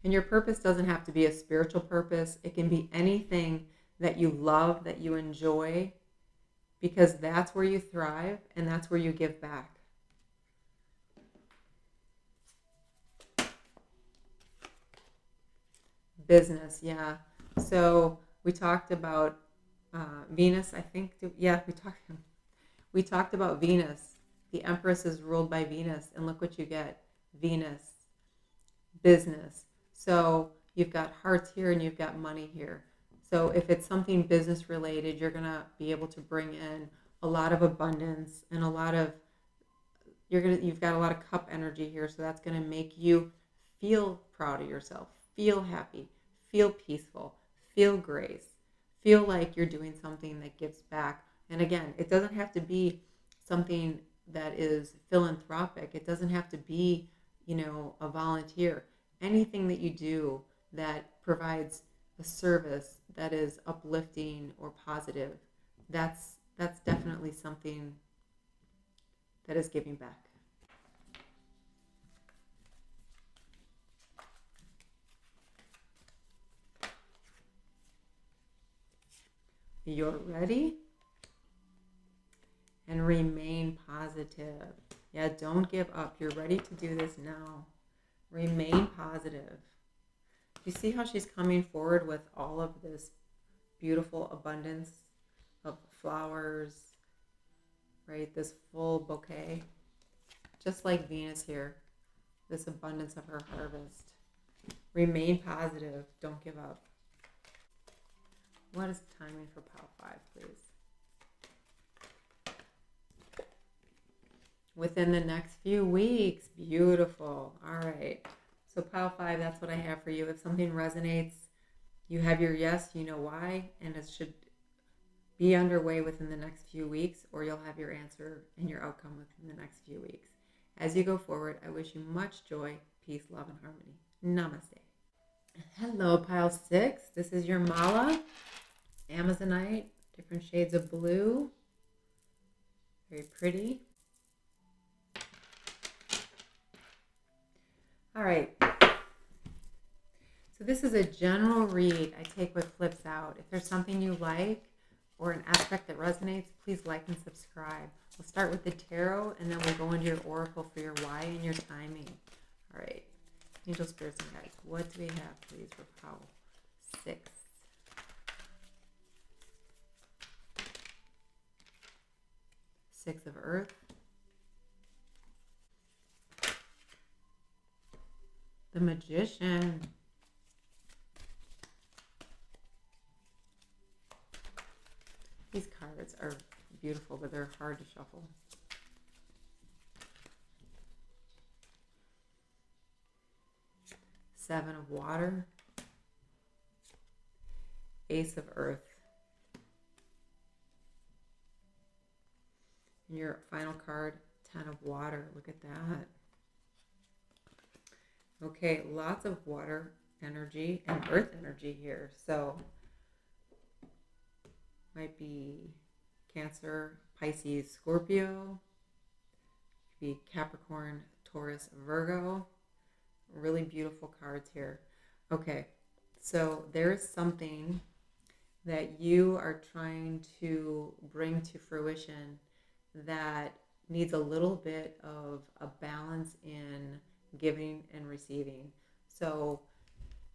And your purpose doesn't have to be a spiritual purpose. It can be anything that you love, that you enjoy, because that's where you thrive and that's where you give back. Business, yeah. So we talked about Venus, I think. Yeah, we talked about Venus. The Empress is ruled by Venus, and look what you get: Venus, business. So you've got hearts here and you've got money here. So if it's something business related, you're gonna be able to bring in a lot of abundance and a lot of you've got a lot of cup energy here. So that's gonna make you feel proud of yourself, feel happy, feel peaceful, feel grace, feel like you're doing something that gives back. And again, it doesn't have to be something that is philanthropic. It doesn't have to be, a volunteer. Anything that you do that provides a service that is uplifting or positive, that's definitely something that is giving back. You're ready? And remain positive. Yeah, don't give up. You're ready to do this now. Remain positive. You see how she's coming forward with all of this beautiful abundance of flowers, right? This full bouquet. Just like Venus here, this abundance of her harvest. Remain positive. Don't give up. What is the timing for Pile 5, please? Within the next few weeks. Beautiful. All right. So Pile 5, that's what I have for you. If something resonates, you have your yes, you know why, and it should be underway within the next few weeks, or you'll have your answer and your outcome within the next few weeks. As you go forward, I wish you much joy, peace, love, and harmony. Namaste. Hello, Pile 6. This is your mala, Amazonite, different shades of blue. Very pretty. All right. So this is a general read I take what flips out. If there's something you like or an aspect that resonates, please like and subscribe. We'll start with the tarot, and then we'll go into your oracle for your why and your timing. All right. Angel, spirits, and guides. What do we have, please, for Pile 6? Six of Earth. The Magician. These cards are beautiful, but they're hard to shuffle. Seven of Water. Ace of Earth. And your final card, 10 of Water. Look at that. Okay, lots of water energy and earth energy here. So might be Cancer, Pisces, Scorpio. Could be Capricorn, Taurus, Virgo. Really beautiful cards here. Okay, so there's something that you are trying to bring to fruition that needs a little bit of a balance in giving and receiving. So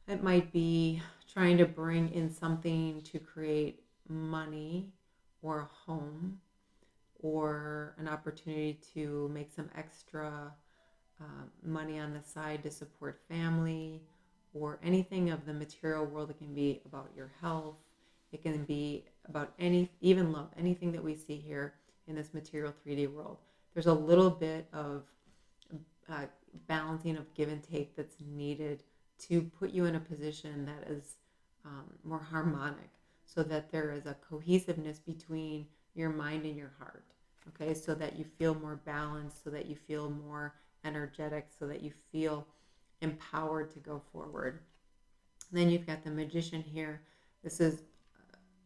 it might be trying to bring in something to create money or a home or an opportunity to make some extra money on the side to support family or anything of the material world. It can be about your health. It can be about even love, anything that we see here in this material 3D world. There's a little bit of balancing of give and take that's needed to put you in a position that is more harmonic, so that there is a cohesiveness between your mind and your heart. Okay, so that you feel more balanced, so that you feel more energetic, so that you feel empowered to go forward. And then you've got the Magician here. This is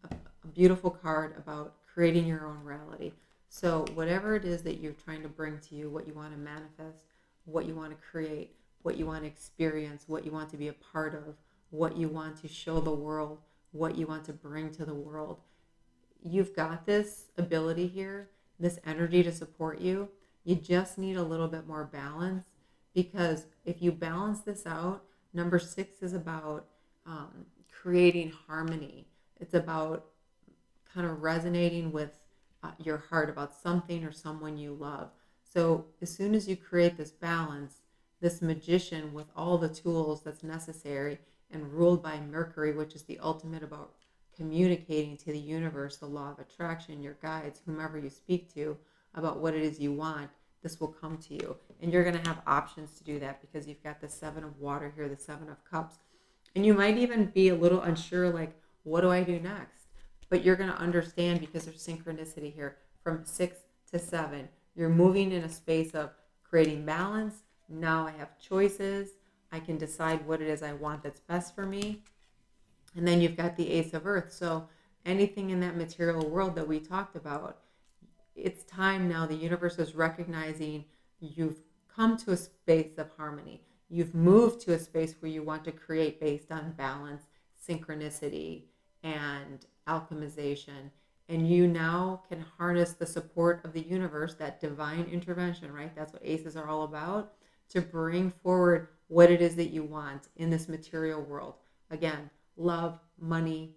a beautiful card about creating your own reality. So whatever it is that you're trying to bring to you, what you want to manifest, what you want to create, what you want to experience, what you want to be a part of, what you want to show the world, what you want to bring to the world. You've got this ability here, this energy to support you. You just need a little bit more balance, because if you balance this out, number 6 is about creating harmony. It's about kind of resonating with your heart about something or someone you love. So as soon as you create this balance, this magician with all the tools that's necessary and ruled by Mercury, which is the ultimate about communicating to the universe, the law of attraction, your guides, whomever you speak to, about what it is you want, this will come to you. And you're going to have options to do that, because you've got the 7 of water here, the 7 of cups. And you might even be a little unsure, like, what do I do next? But you're going to understand, because there's synchronicity here. From 6 to 7, you're moving in a space of creating balance. Now I have choices. I can decide what it is I want that's best for me. And then you've got the Ace of Earth. So anything in that material world that we talked about, it's time now. The universe is recognizing you've come to a space of harmony. You've moved to a space where you want to create based on balance, synchronicity, and alchemization. And you now can harness the support of the universe, that divine intervention, right? That's what aces are all about, to bring forward what it is that you want in this material world. Again, love, money,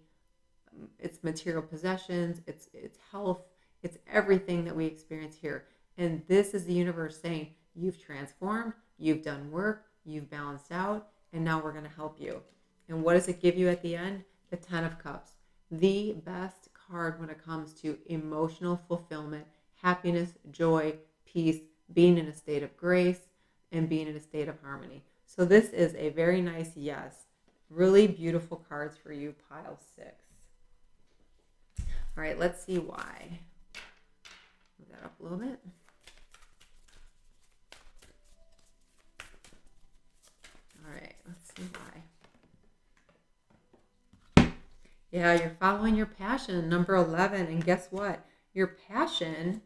it's material possessions, it's health, it's everything that we experience here. And this is the universe saying, you've transformed, you've done work, you've balanced out, and now we're going to help you. And what does it give you at the end? The 10 of Cups. The best card when it comes to emotional fulfillment, happiness, joy, peace, being in a state of grace, and being in a state of harmony. So this is a very nice yes. Really beautiful cards for you, pile 6. All right, let's see why. Move that up a little bit. All right, let's see why. Yeah, you're following your passion, number 11. And guess what? Your passion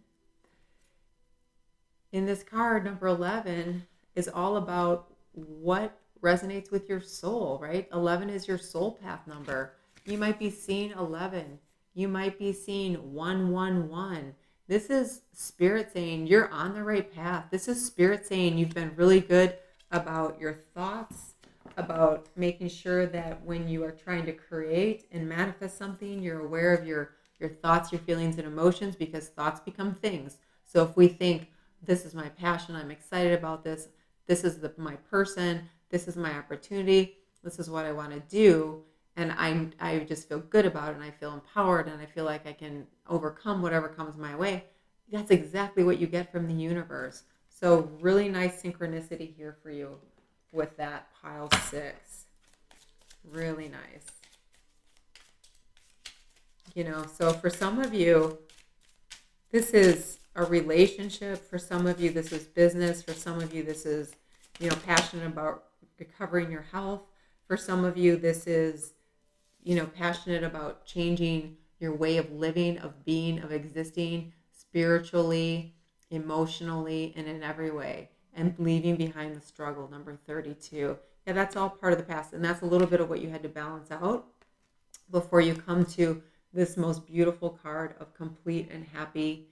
in this card, number 11, is all about what resonates with your soul, right? 11 is your soul path number. You might be seeing 11. You might be seeing 111. This is spirit saying you're on the right path. This is spirit saying you've been really good about your thoughts, about making sure that when you are trying to create and manifest something, you're aware of your thoughts, your feelings, and emotions, because thoughts become things. So if we think, this is my passion, I'm excited about this, this is my person, this is my opportunity, this is what I want to do, and I just feel good about it, and I feel empowered, and I feel like I can overcome whatever comes my way, that's exactly what you get from the universe. So really nice synchronicity here for you with that pile 6. Really nice. You know, so for some of you, this is a relationship. For some of you, this is business. For some of you, this is, passionate about recovering your health. For some of you, this is, passionate about changing your way of living, of being, of existing spiritually, emotionally, and in every way, and leaving behind the struggle, number 32. Yeah, that's all part of the past, and that's a little bit of what you had to balance out before you come to this most beautiful card of complete and happy,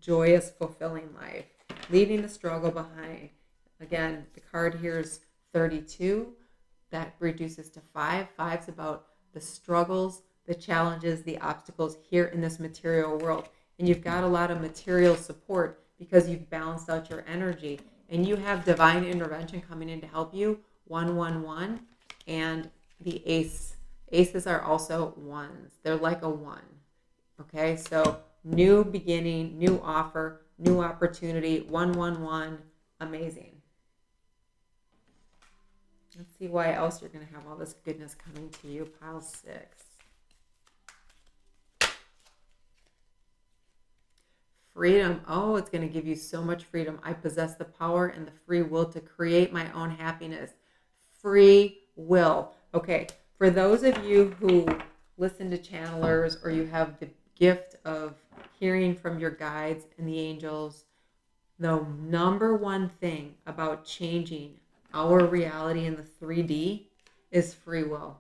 joyous, fulfilling life, leaving the struggle behind. Again, the card here is 32. That reduces to 5. 5's about the struggles, the challenges, the obstacles here in this material world. And you've got a lot of material support because you've balanced out your energy. And you have divine intervention coming in to help you, 111. And the ace. Aces are also ones. They're like a 1. Okay, so new beginning, new offer, new opportunity, 111, amazing. Let's see why else you're going to have all this goodness coming to you, pile 6. Freedom. Oh, it's going to give you so much freedom. I possess the power and the free will to create my own happiness. Free will. Okay, for those of you who listen to channelers, or you have the gift of hearing from your guides and the angels, the number one thing about changing our reality in the 3D is free will.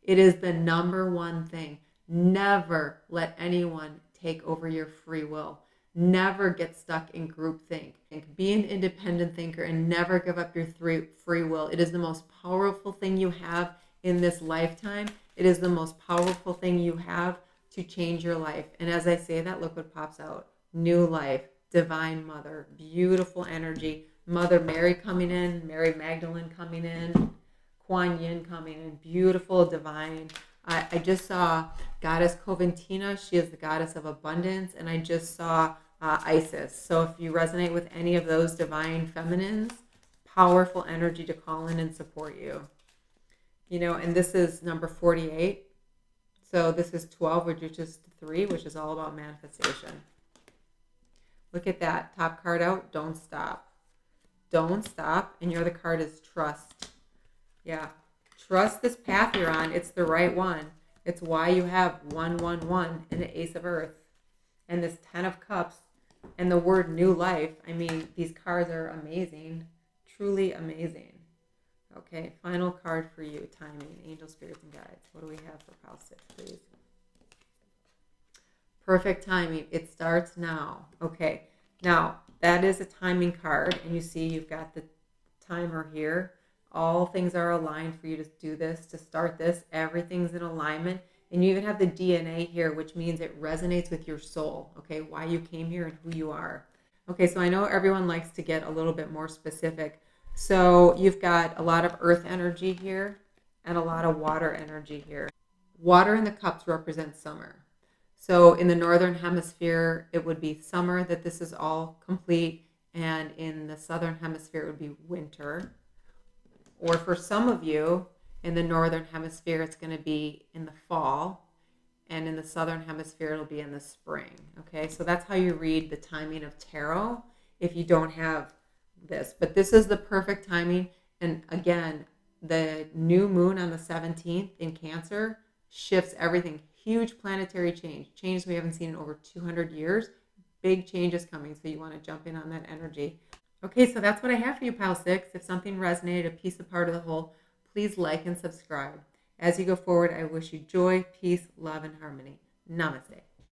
It is the number one thing. Never let anyone take over your free will. Never get stuck in groupthink. Be an independent thinker and never give up your free will. It is the most powerful thing you have in this lifetime. It is the most powerful thing you have to change your life. And as I say that, look what pops out. New life, divine mother, beautiful energy. Mother Mary coming in, Mary Magdalene coming in, Kuan Yin coming in, beautiful, divine. I just saw Goddess Coventina. She is the goddess of abundance. And I just saw Isis. So if you resonate with any of those divine feminines, powerful energy to call in and support you. You know, and this is number 48. So this is 12, which is just 3, which is all about manifestation. Look at that. Top card out. Don't stop. Don't stop. And your other card is trust. Yeah. Trust this path you're on. It's the right one. It's why you have 111 and the Ace of Earth and this 10 of Cups and the word new life. I mean, these cards are amazing. Truly amazing. Okay, final card for you. Timing, angel, spirits, and guides. What do we have for pile 6, please? Perfect timing. It starts now. Okay, now that is a timing card, and you see you've got the timer here. All things are aligned for you to do this, to start this. Everything's in alignment. And you even have the DNA here, which means it resonates with your soul, okay, why you came here and who you are. Okay, so I know everyone likes to get a little bit more specific. So you've got a lot of earth energy here and a lot of water energy here. Water in the cups represents summer. So in the northern hemisphere, it would be summer that this is all complete. And in the southern hemisphere, it would be winter. Or for some of you, in the northern hemisphere, it's going to be in the fall. And in the southern hemisphere, it'll be in the spring. Okay, so that's how you read the timing of tarot if you don't have this. But this is the perfect timing. And again, the new moon on the 17th in Cancer shifts everything. Huge planetary change we haven't seen in over 200 years. Big changes coming, so you want to jump in on that energy. Okay, so that's what I have for you, Pile 6. If something resonated, a piece of part of the whole, please like and subscribe. As you go forward, I wish you joy, peace, love, and harmony. Namaste.